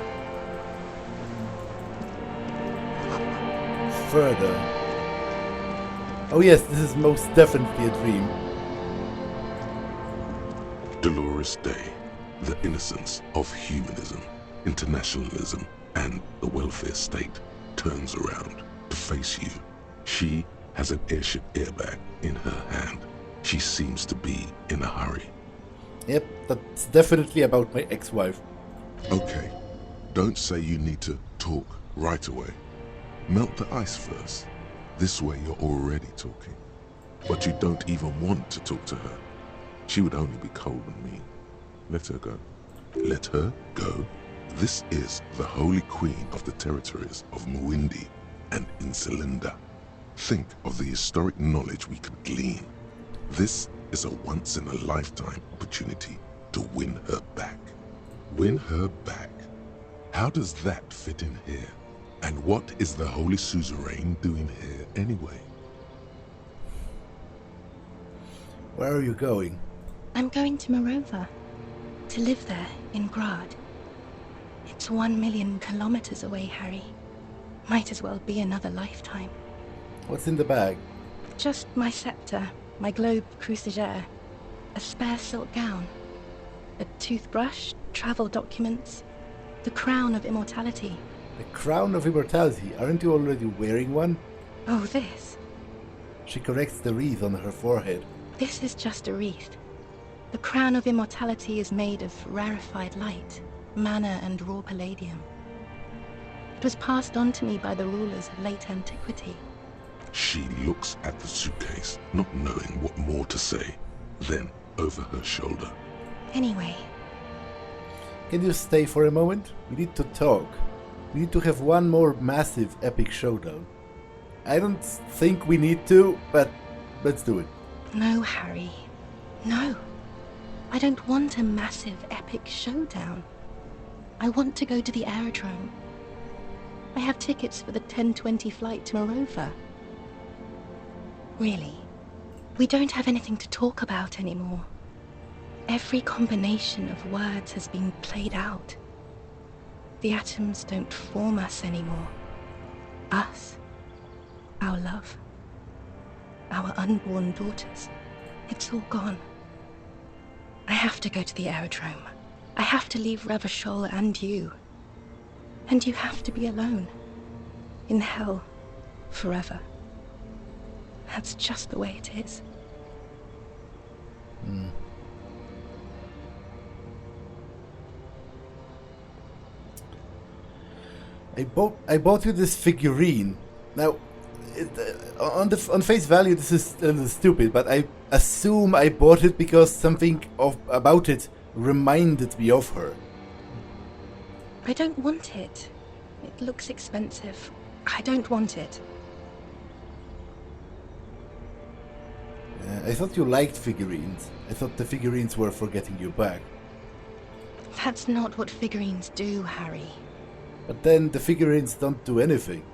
Further. Oh yes, this is most definitely a dream. Dolores Dei, the innocence of humanism, internationalism, and the welfare state, turns around to face you. She has an airship airbag in her hand. She seems to be in a hurry. Yep, that's definitely about my ex-wife. Okay, don't say you need to talk right away. Melt the ice first. This way you're already talking. But you don't even want to talk to her. She would only be cold and mean. Let her go. Let her go. This is the holy queen of the territories of Muindi and Insulinda. Think of the historic knowledge we could glean. This is a once-in-a-lifetime opportunity to win her back. Win her back? How does that fit in here? And what is the Holy Suzerain doing here anyway? Where are you going? I'm going to Morova. To live there, in Grad. It's 1 million kilometers away, Harry. Might as well be another lifetime. What's in the bag? Just my scepter, my globe cruciger, a spare silk gown. A toothbrush, travel documents, the crown of immortality. The crown of immortality. Aren't you already wearing one? Oh, this. She corrects the wreath on her forehead. This is just a wreath. The crown of immortality is made of rarefied light, mana and raw palladium. It was passed on to me by the rulers of late antiquity. She looks at the suitcase, not knowing what more to say. Then, over her shoulder. Anyway. Can you stay for a moment? We need to talk. We need to have one more massive epic showdown. I don't think we need to, but let's do it. No, Harry. No. I don't want a massive epic showdown. I want to go to the aerodrome. I have tickets for the 10:20 flight to Morova. Really, we don't have anything to talk about anymore. Every combination of words has been played out. The atoms don't form us anymore. Us, our love, our unborn daughters, it's all gone. I have to go to the aerodrome. I have to leave Revachol and you. And you have to be alone. In hell. Forever. That's just the way it is. I bought you this figurine. Now, on face value, this is a little stupid, but I assume I bought it because something about it reminded me of her. I don't want it. It looks expensive. I don't want it. I thought you liked figurines. I thought the figurines were for getting you back. That's not what figurines do, Harry. But then the figurines don't do anything.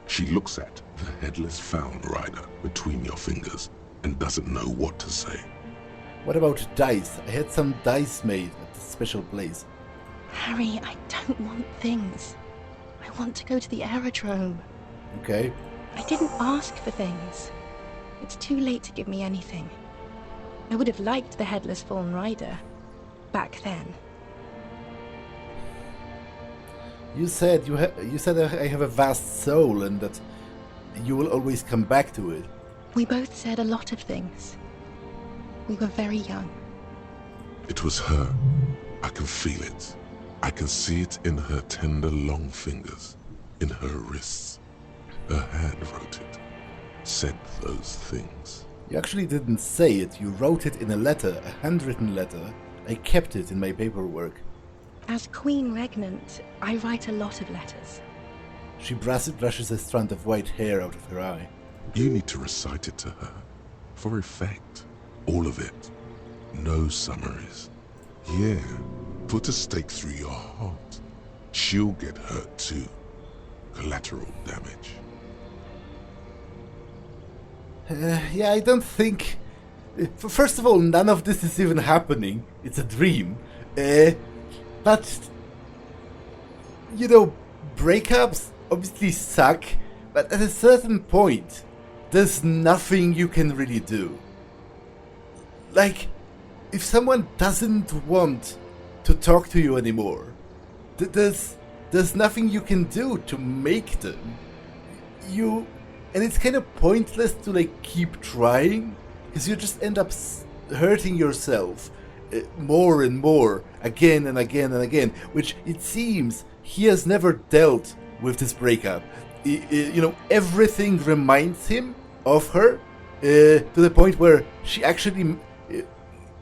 She looks at the headless found rider between your fingers and doesn't know what to say. What about dice? I had some dice made at this special place. Harry, I don't want things. I want to go to the aerodrome. Okay. I didn't ask for things. It's too late to give me anything. I would have liked the headless fallen rider. Back then. You said I have a vast soul and that you will always come back to it. We both said a lot of things. We were very young. It was her. I can feel it. I can see it in her tender long fingers, in her wrists. Her hand wrote it, said those things. You actually didn't say it, you wrote it in a letter, a handwritten letter. I kept it in my paperwork. As Queen Regnant, I write a lot of letters. She brushes a strand of white hair out of her eye. You need to recite it to her, for effect. All of it. No summaries. Yeah, put a stake through your heart. She'll get hurt too. Collateral damage. Yeah, I don't think... First of all, none of this is even happening. It's a dream. But... You know, breakups obviously suck, but at a certain point, there's nothing you can really do. Like, if someone doesn't want to talk to you anymore, there's nothing you can do to make them. And it's kind of pointless to like keep trying, because you just end up hurting yourself more and more, again and again and again, which it seems he has never dealt with this breakup. You know, everything reminds him of her, to the point where she actually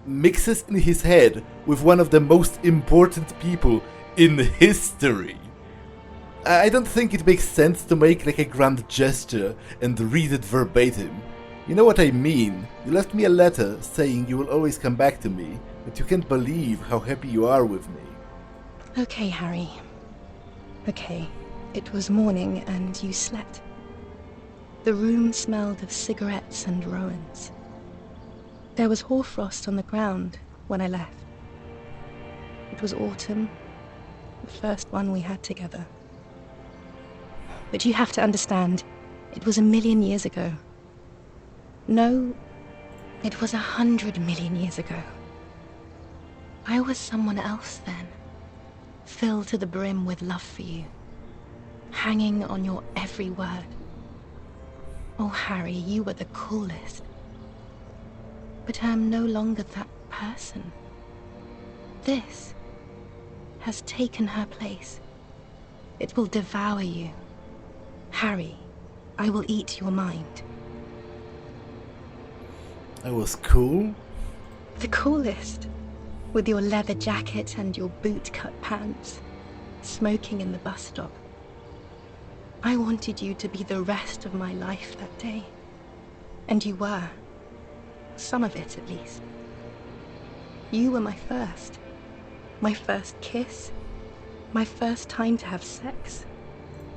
mixes in his head with one of the most important people in history. I don't think it makes sense to make like a grand gesture and read it verbatim. You know what I mean? You left me a letter saying you will always come back to me, but you can't believe how happy you are with me. Okay, Harry. Okay. It was morning and you slept. The room smelled of cigarettes and Rowans. There was hoarfrost on the ground when I left. It was autumn, the first one we had together. But you have to understand, it was 1,000,000 years ago. No, it was 100 million years ago. I was someone else then, filled to the brim with love for you, hanging on your every word. Oh, Harry, you were the coolest. But I am no longer that person. This has taken her place. It will devour you. Harry, I will eat your mind. I was cool? The coolest. With your leather jacket and your boot-cut pants, smoking in the bus stop. I wanted you to be the rest of my life that day. And you were. Some of it, at least. You were my first kiss, my first time to have sex,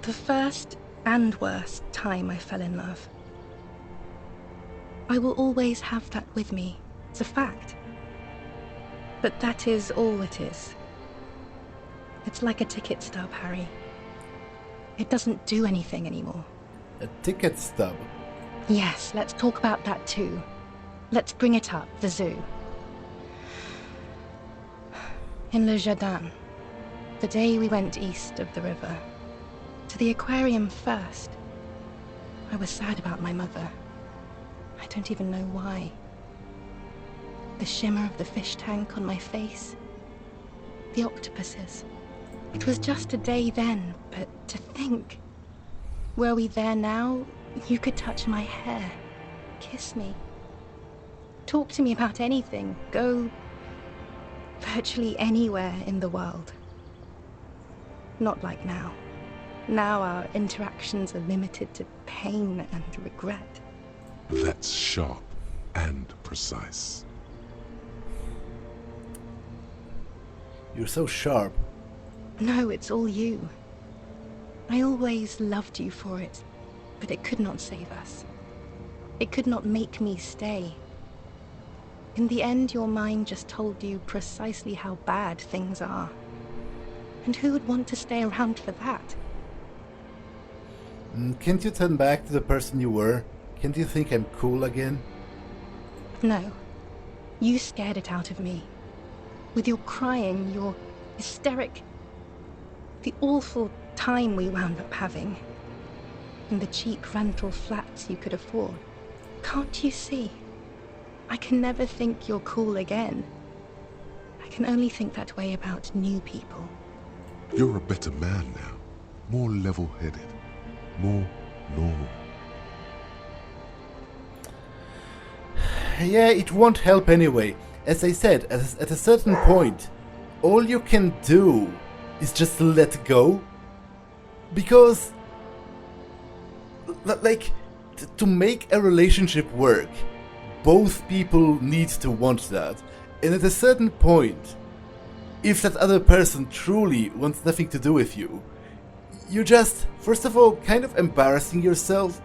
the first and worst time I fell in love. I will always have that with me. It's a fact. But that is all it is. It's like a ticket stub, Harry. It doesn't do anything anymore. A ticket stub? Yes, let's talk about that too. Let's bring it up, the zoo. In Le Jardin, the day we went east of the river, to the aquarium first, I was sad about my mother. I don't even know why. The shimmer of the fish tank on my face, the octopuses. It was just a day then, but to think, were we there now, you could touch my hair, kiss me, talk to me about anything, go virtually anywhere in the world. Not like now. Now our interactions are limited to pain and regret. That's sharp and precise. You're so sharp. No, it's all you. I always loved you for it, but it could not save us. It could not make me stay. In the end, your mind just told you precisely how bad things are. And who would want to stay around for that? Can't you turn back to the person you were? Can't you think I'm cool again? No. You scared it out of me. With your crying, your hysteric, the awful time we wound up having, and the cheap rental flats you could afford. Can't you see? I can never think you're cool again. I can only think that way about new people. You're a better man now. More level-headed. More normal. Yeah, it won't help anyway. As I said, at a certain point, all you can do is just let go. Because, like, to make a relationship work, both people need to want that. And at a certain point, if that other person truly wants nothing to do with you, you're just, first of all, kind of embarrassing yourself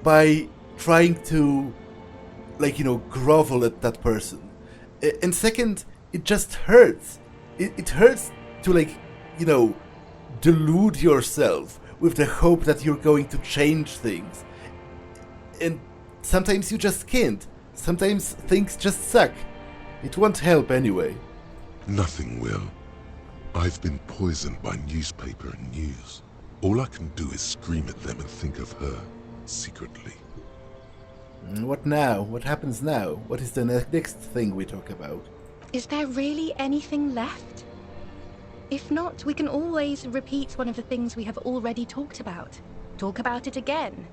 by trying to, like, grovel at that person. And second, it just hurts. It hurts to, like, delude yourself with the hope that you're going to change things. And sometimes you just can't. Sometimes things just suck. It won't help anyway. Nothing will. I've been poisoned by newspaper and news. All I can do is scream at them and think of her, secretly. What now? What happens now? What is the next thing we talk about? Is there really anything left? If not, we can always repeat one of the things we have already talked about. Talk about it again.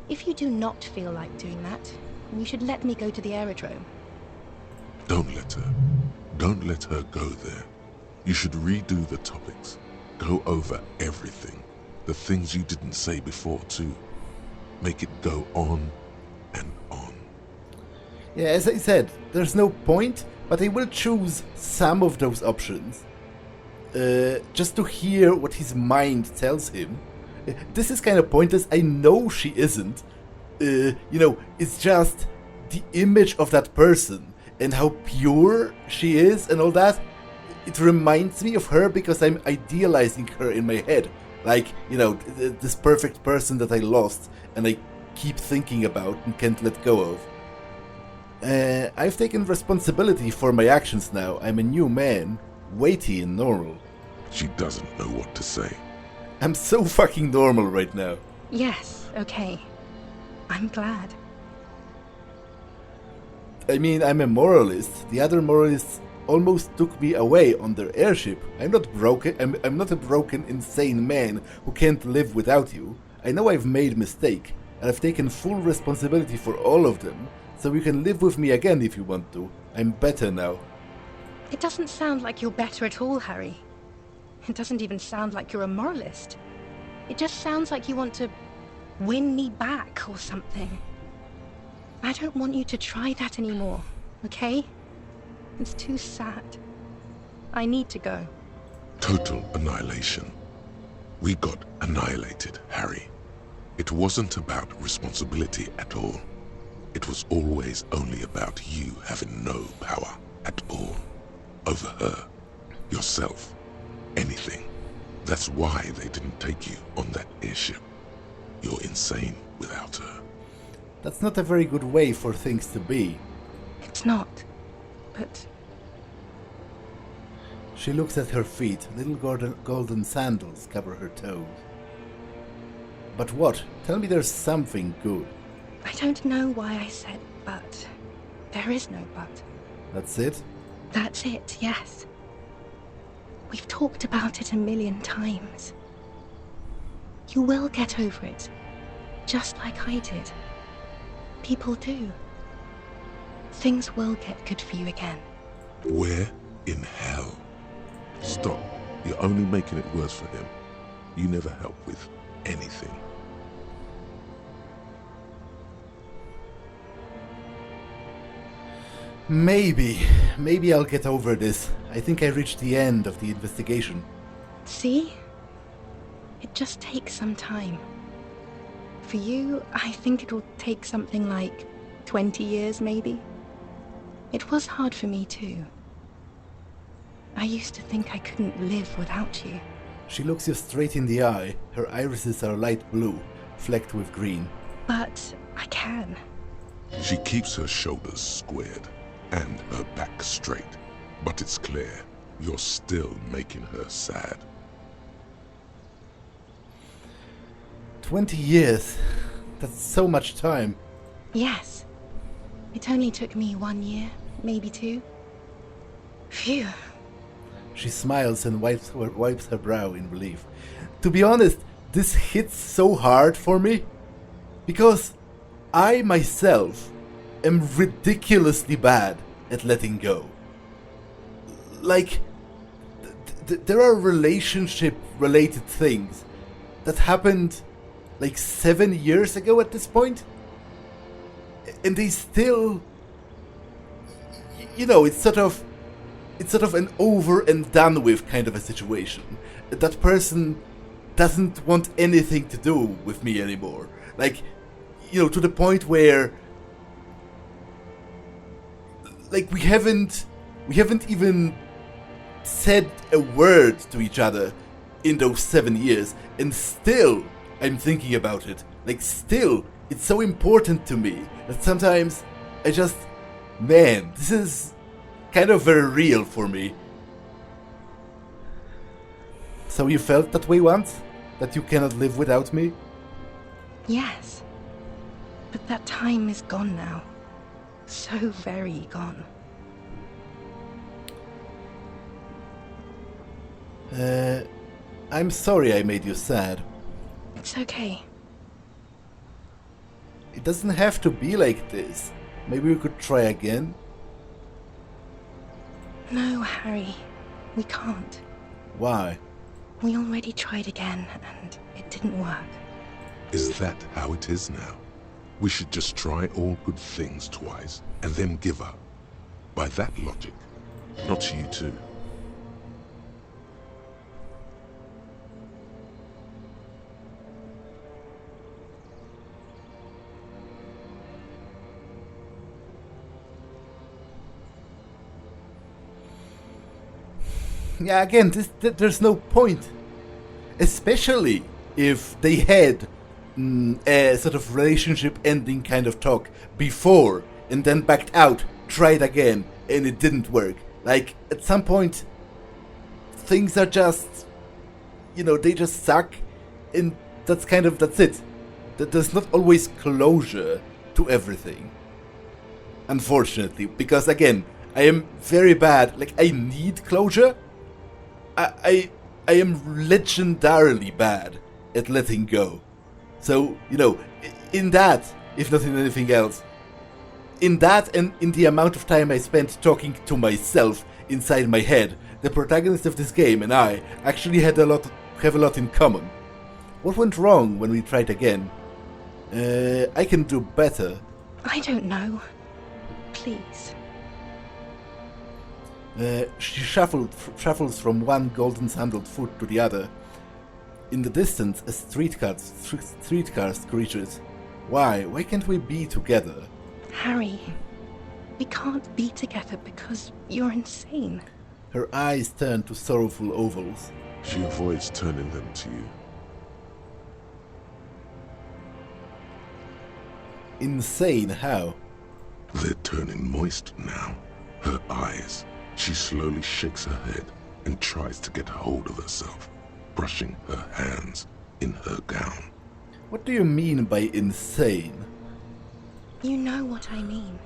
If you do not feel like doing that, you should let me go to the aerodrome. Don't let her. Don't let her go there. You should redo the topics. Go over everything. The things you didn't say before, too. Make it go on and on. Yeah, as I said, there's no point, but I will choose some of those options. Just to hear what his mind tells him. This is kind of pointless. I know she isn't. It's just the image of that person and how pure she is and all that. It reminds me of her because I'm idealizing her in my head. Like, this perfect person that I lost and I keep thinking about and can't let go of. I've taken responsibility for my actions now. I'm a new man, weighty and normal. She doesn't know what to say. I'm so fucking normal right now. Yes, okay. I'm glad. I mean, I'm a moralist. The other moralists almost took me away on their airship. I'm not broken. I'm not a broken, insane man who can't live without you. I know I've made mistake, and I've taken full responsibility for all of them, so you can live with me again if you want to. I'm better now. It doesn't sound like you're better at all, Harry. It doesn't even sound like you're a moralist. It just sounds like you want to win me back or something. I don't want you to try that anymore, okay? It's too sad. I need to go. Total annihilation. We got annihilated, Harry. It wasn't about responsibility at all. It was always only about you having no power at all. Over her, yourself, anything. That's why they didn't take you on that airship. You're insane without her. That's not a very good way for things to be. It's not, but... She looks at her feet. Little golden sandals cover her toes. But what? Tell me there's something good. I don't know why I said but. There is no but. That's it? That's it, yes. We've talked about it a million times. You will get over it, just like I did. People do. Things will get good for you again. Where in hell? Stop. You're only making it worse for him. You never help with anything. Maybe I'll get over this. I think I reached the end of the investigation. See? It just takes some time. For you, I think it'll take something like 20 years, maybe. It was hard for me too. I used to think I couldn't live without you. She looks you straight in the eye. Her irises are light blue, flecked with green. But I can. She keeps her shoulders squared and her back straight. But it's clear, you're still making her sad. 20 years. That's so much time. Yes. It only took me 1 year, maybe 2. Phew. She smiles and wipes her brow in relief. To be honest, this hits so hard for me. Because I myself am ridiculously bad at letting go. Like, there are relationship-related things that happened like 7 years ago at this point, and they still, you know, it's sort of an over and done with kind of a situation. That person doesn't want anything to do with me anymore. Like, you know, to the point where, like, we haven't even said a word to each other in those 7 years, and still I'm thinking about it. Like, still, it's so important to me that sometimes I just, man, this is kind of very real for me. So you felt that way once? That you cannot live without me? Yes. But that time is gone now. So very gone. I'm sorry I made you sad. It's okay. It doesn't have to be like this. Maybe we could try again? No, Harry. We can't. Why? We already tried again, and it didn't work. Is that how it is now? We should just try all good things twice, and then give up. By that logic, not you too. Yeah, again, there's no point. Especially if they had a sort of relationship ending kind of talk before and then backed out, tried again, and it didn't work. Like, at some point, things are just, they just suck, and that's it. There's not always closure to everything. Unfortunately, because again, I am very bad, like, I need closure. I am legendarily bad at letting go. So, in that, if not in anything else, in that and in the amount of time I spent talking to myself inside my head, the protagonist of this game and I actually have a lot in common. What went wrong when we tried again? I can do better. I don't know. Please. She shuffles from one golden sandaled foot to the other. In the distance, a streetcar screeches. Why can't we be together? Harry, we can't be together because you're insane. Her eyes turn to sorrowful ovals. She avoids turning them to you. Insane how? They're turning moist now. Her eyes. She slowly shakes her head and tries to get hold of herself, brushing her hands in her gown. What do you mean by insane? You know what I mean.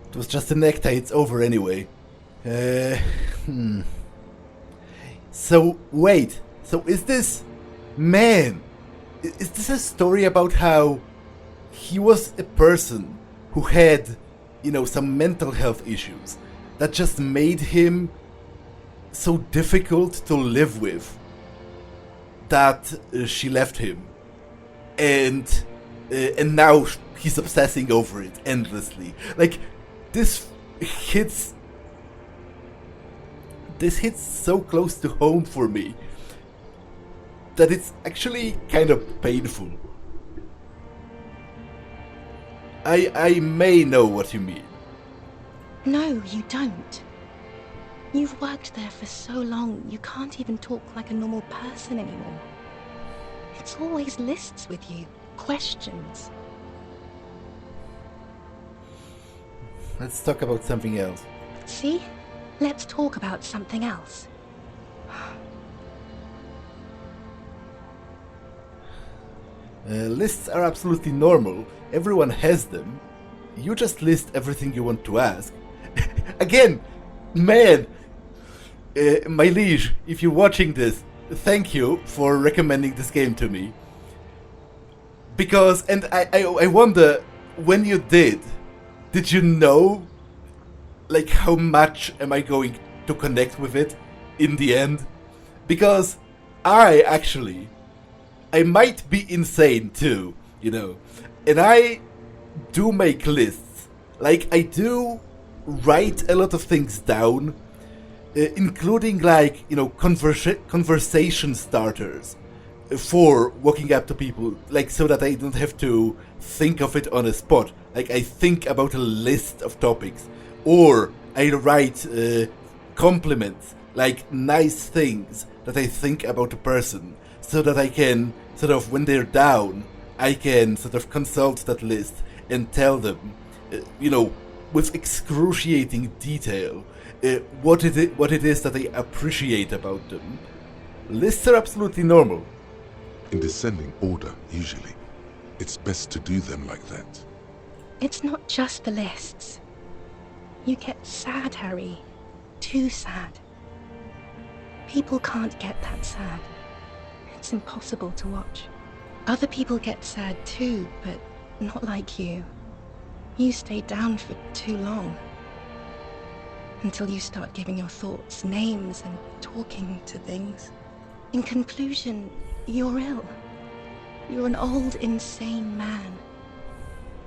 It was just a necktie, it's over anyway. So, wait. So is this... Man! Is this a story about how he was a person who had, some mental health issues that just made him so difficult to live with that she left him, and now he's obsessing over it endlessly. Like, this hits so close to home for me that it's actually kind of painful. I may know what you mean. No, you don't. You've worked there for so long, you can't even talk like a normal person anymore. It's always lists with you, questions. Let's talk about something else. See? Let's talk about something else. Lists are absolutely normal. Everyone has them. You just list everything you want to ask. Again, man, my liege, if you're watching this, thank you for recommending this game to me. Because, and I wonder, when you did you know, like, how much am I going to connect with it in the end? Because I might be insane too, and I do make lists. Like, I do write a lot of things down, including, like, conversation starters for walking up to people, like, so that I don't have to think of it on a spot. Like, I think about a list of topics, or I write compliments, like nice things that I think about a person, so that I can sort of, when they're down, I can sort of consult that list and tell them, with excruciating detail, what it is that I appreciate about them. Lists are absolutely normal. In descending order, usually. It's best to do them like that. It's not just the lists. You get sad, Harry. Too sad. People can't get that sad. It's impossible to watch. Other people get sad too, but not like you. You stay down for too long. Until you start giving your thoughts names and talking to things. In conclusion, you're ill. You're an old, insane man.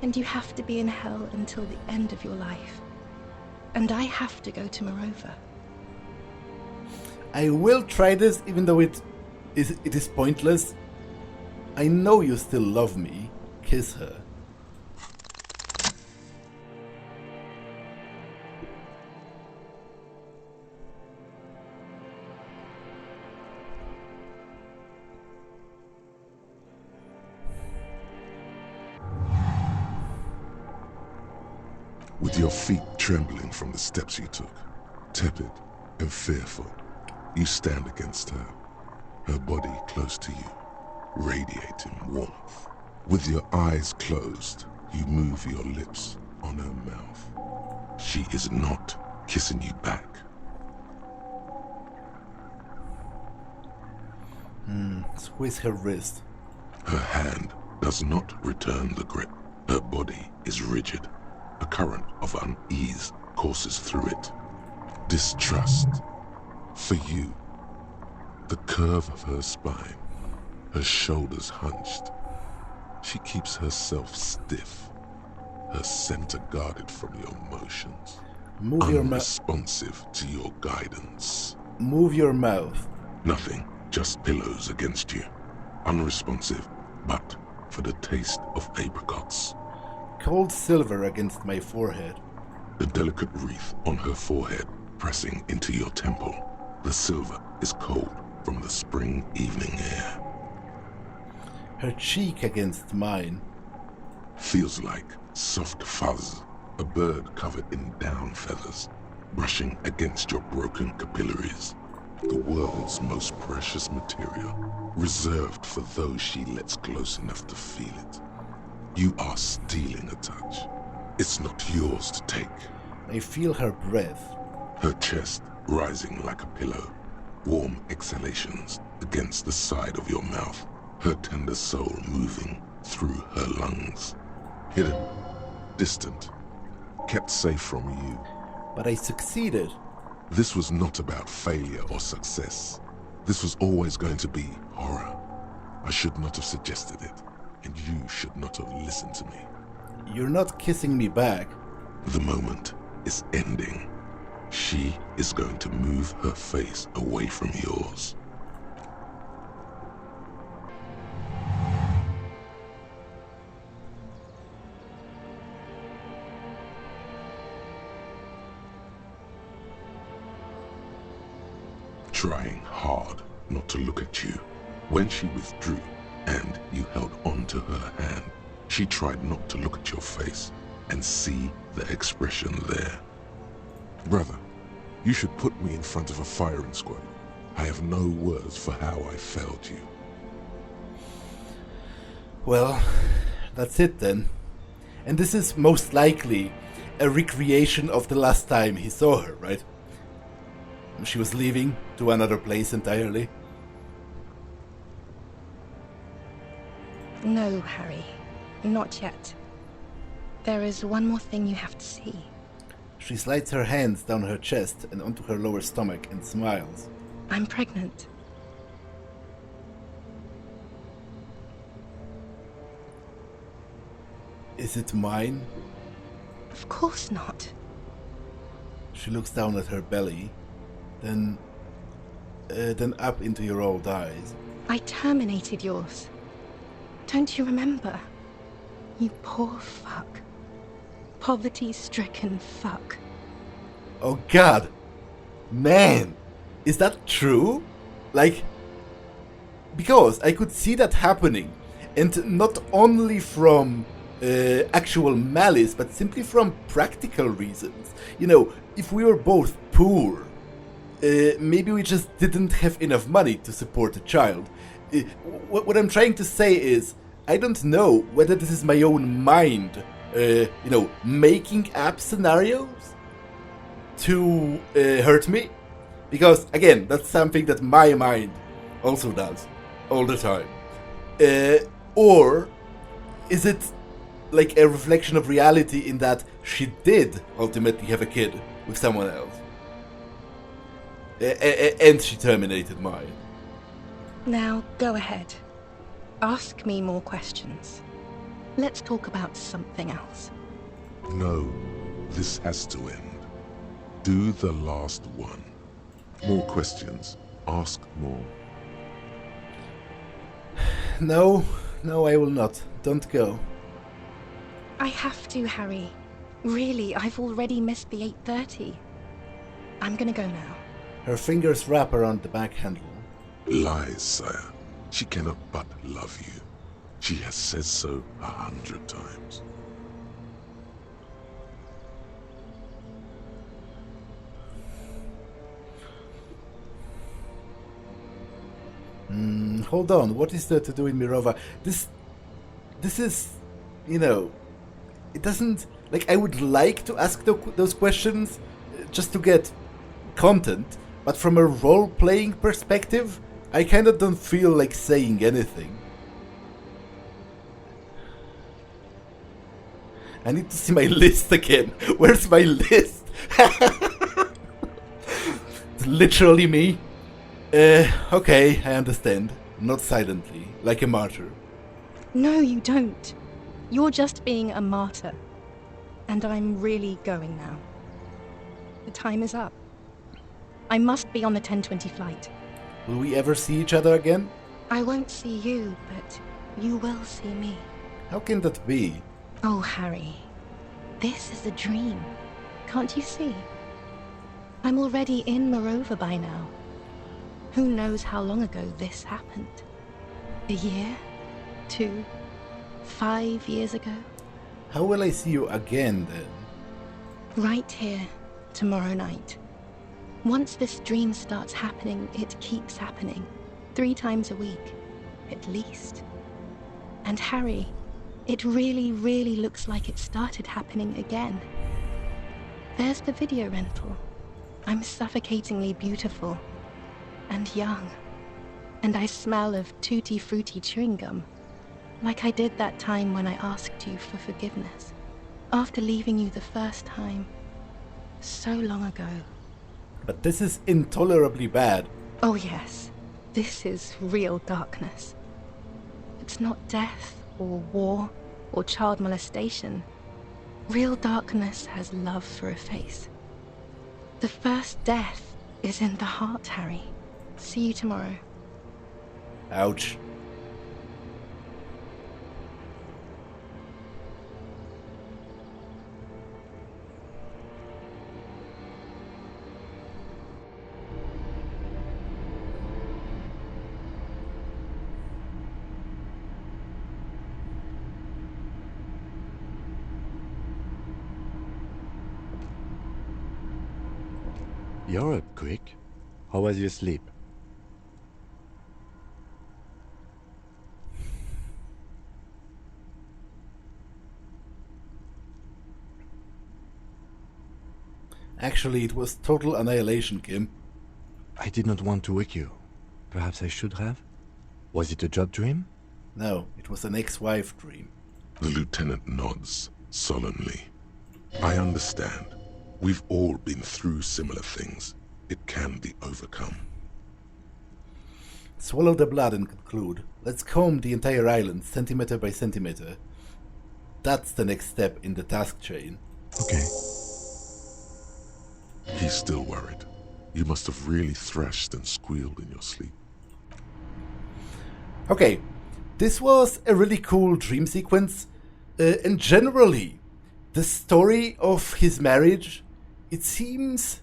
And you have to be in hell until the end of your life. And I have to go to Morova. I will try this, even though it is pointless. I know you still love me. Kiss her. With your feet trembling from the steps you took, tepid and fearful, you stand against her, her body close to you, radiating warmth. With your eyes closed, you move your lips on her mouth. She is not kissing you back. Squeeze her wrist. Her hand does not return the grip. Her body is rigid. A current of unease courses through it. Distrust. For you. The curve of her spine. Her shoulders hunched. She keeps herself stiff. Her center guarded from your motions. Move your unresponsive to your guidance. Move your mouth. Nothing. Just pillows against you. Unresponsive, but for the taste of apricots. Cold silver against my forehead. The delicate wreath on her forehead pressing into your temple. The silver is cold from the spring evening air. Her cheek against mine. Feels like soft fuzz, a bird covered in down feathers, brushing against your broken capillaries. The world's most precious material, reserved for those she lets close enough to feel it. You are stealing a touch. It's not yours to take. I feel her breath. Her chest rising like a pillow, warm exhalations against the side of your mouth, her tender soul moving through her lungs. Hidden, distant, kept safe from you. But I succeeded. This was not about failure or success. This was always going to be horror. I should not have suggested it, and you should not have listened to me. You're not kissing me back. The moment is ending. She is going to move her face away from yours. Trying hard not to look at you. When she withdrew and you held on to her hand, she tried not to look at your face and see the expression there. Brother, you should put me in front of a firing squad. I have no words for how I failed you. Well, that's it then. And this is most likely a recreation of the last time he saw her, right? She was leaving to another place entirely. No, Harry. Not yet. There is one more thing you have to see. She slides her hands down her chest and onto her lower stomach and smiles. I'm pregnant. Is it mine? Of course not. She looks down at her belly, then up into your old eyes. I terminated yours. Don't you remember? You poor fuck. Poverty-stricken fuck. Oh god! Man! Is that true? Like... Because I could see that happening. And not only from actual malice, but simply from practical reasons. You know, if we were both poor, maybe we just didn't have enough money to support a child. What I'm trying to say is, I don't know whether this is my own mind, making up scenarios to hurt me. Because, again, that's something that my mind also does, all the time. Or is it like a reflection of reality in that she did ultimately have a kid with someone else? And she terminated mine. Now, go ahead. Ask me more questions. Let's talk about something else. No, this has to end. Do the last one. More questions. Ask more. No, I will not. Don't go. I have to, Harry. Really, I've already missed the 8:30. I'm gonna go now. Her fingers wrap around the back handle. Lies, sire. She cannot but love you. She has said so 100 times. hold on, what is there to do in Mirova? This is, it doesn't, like, I would like to ask those questions just to get content, but from a role-playing perspective, I kind of don't feel like saying anything. I need to see my list again. Where's my list? It's literally me. Okay, I understand. Not silently, like a martyr. No, you don't. You're just being a martyr. And I'm really going now. The time is up. I must be on the 10:20 flight. Will we ever see each other again? I won't see you, but you will see me. How can that be? Oh, Harry. This is a dream. Can't you see? I'm already in Morova by now. Who knows how long ago this happened? A year? 2? 5 years ago? How will I see you again then? Right here, tomorrow night. Once this dream starts happening, it keeps happening. 3 times a week, at least. And Harry, it really, really looks like it started happening again. There's the video rental. I'm suffocatingly beautiful. And young. And I smell of tutti frutti chewing gum. Like I did that time when I asked you for forgiveness. After leaving you the first time. So long ago. But this is intolerably bad. Oh yes. This is real darkness. It's not death, or war, or child molestation. Real darkness has love for a face. The first death is in the heart, Harry. See you tomorrow. Ouch. You're up quick. How was your sleep? Actually, it was total annihilation, Kim. I did not want to wake you. Perhaps I should have? Was it a job dream? No, it was an ex-wife dream. The lieutenant nods solemnly. I understand. We've all been through similar things. It can be overcome. Swallow the blood and conclude. Let's comb the entire island, centimeter by centimeter. That's the next step in the task chain. Okay. He's still worried. You must have really thrashed and squealed in your sleep. Okay, this was a really cool dream sequence. And generally, the story of his marriage, it seems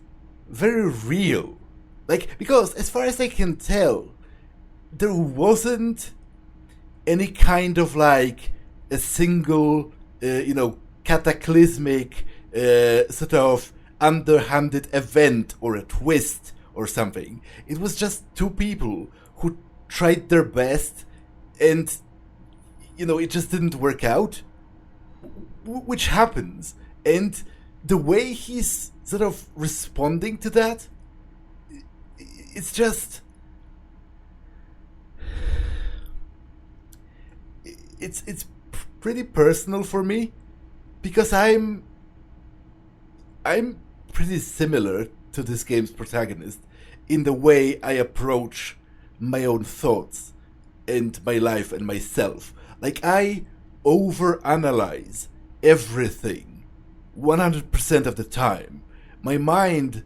very real. Like, because as far as I can tell, there wasn't any kind of like a single, cataclysmic sort of underhanded event or a twist or something. It was just two people who tried their best and, it just didn't work out, which happens. And the way he's sort of responding to that, it's just... It's pretty personal for me, because I'm pretty similar to this game's protagonist in the way I approach my own thoughts and my life and myself. Like, I overanalyze everything 100% of the time. My mind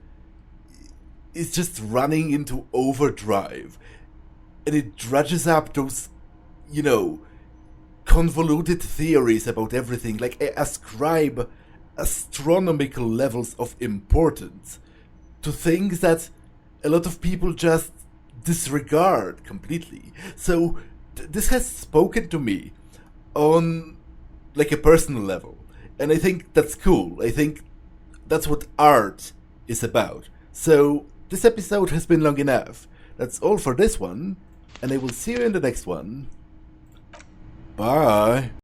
is just running into overdrive, and it drudges up those, convoluted theories about everything. Like, I ascribe astronomical levels of importance to things that a lot of people just disregard completely. So this has spoken to me on like a personal level, and I think that's cool. I think that's what art is about. So this episode has been long enough. That's all for this one, and I will see you in the next one. Bye!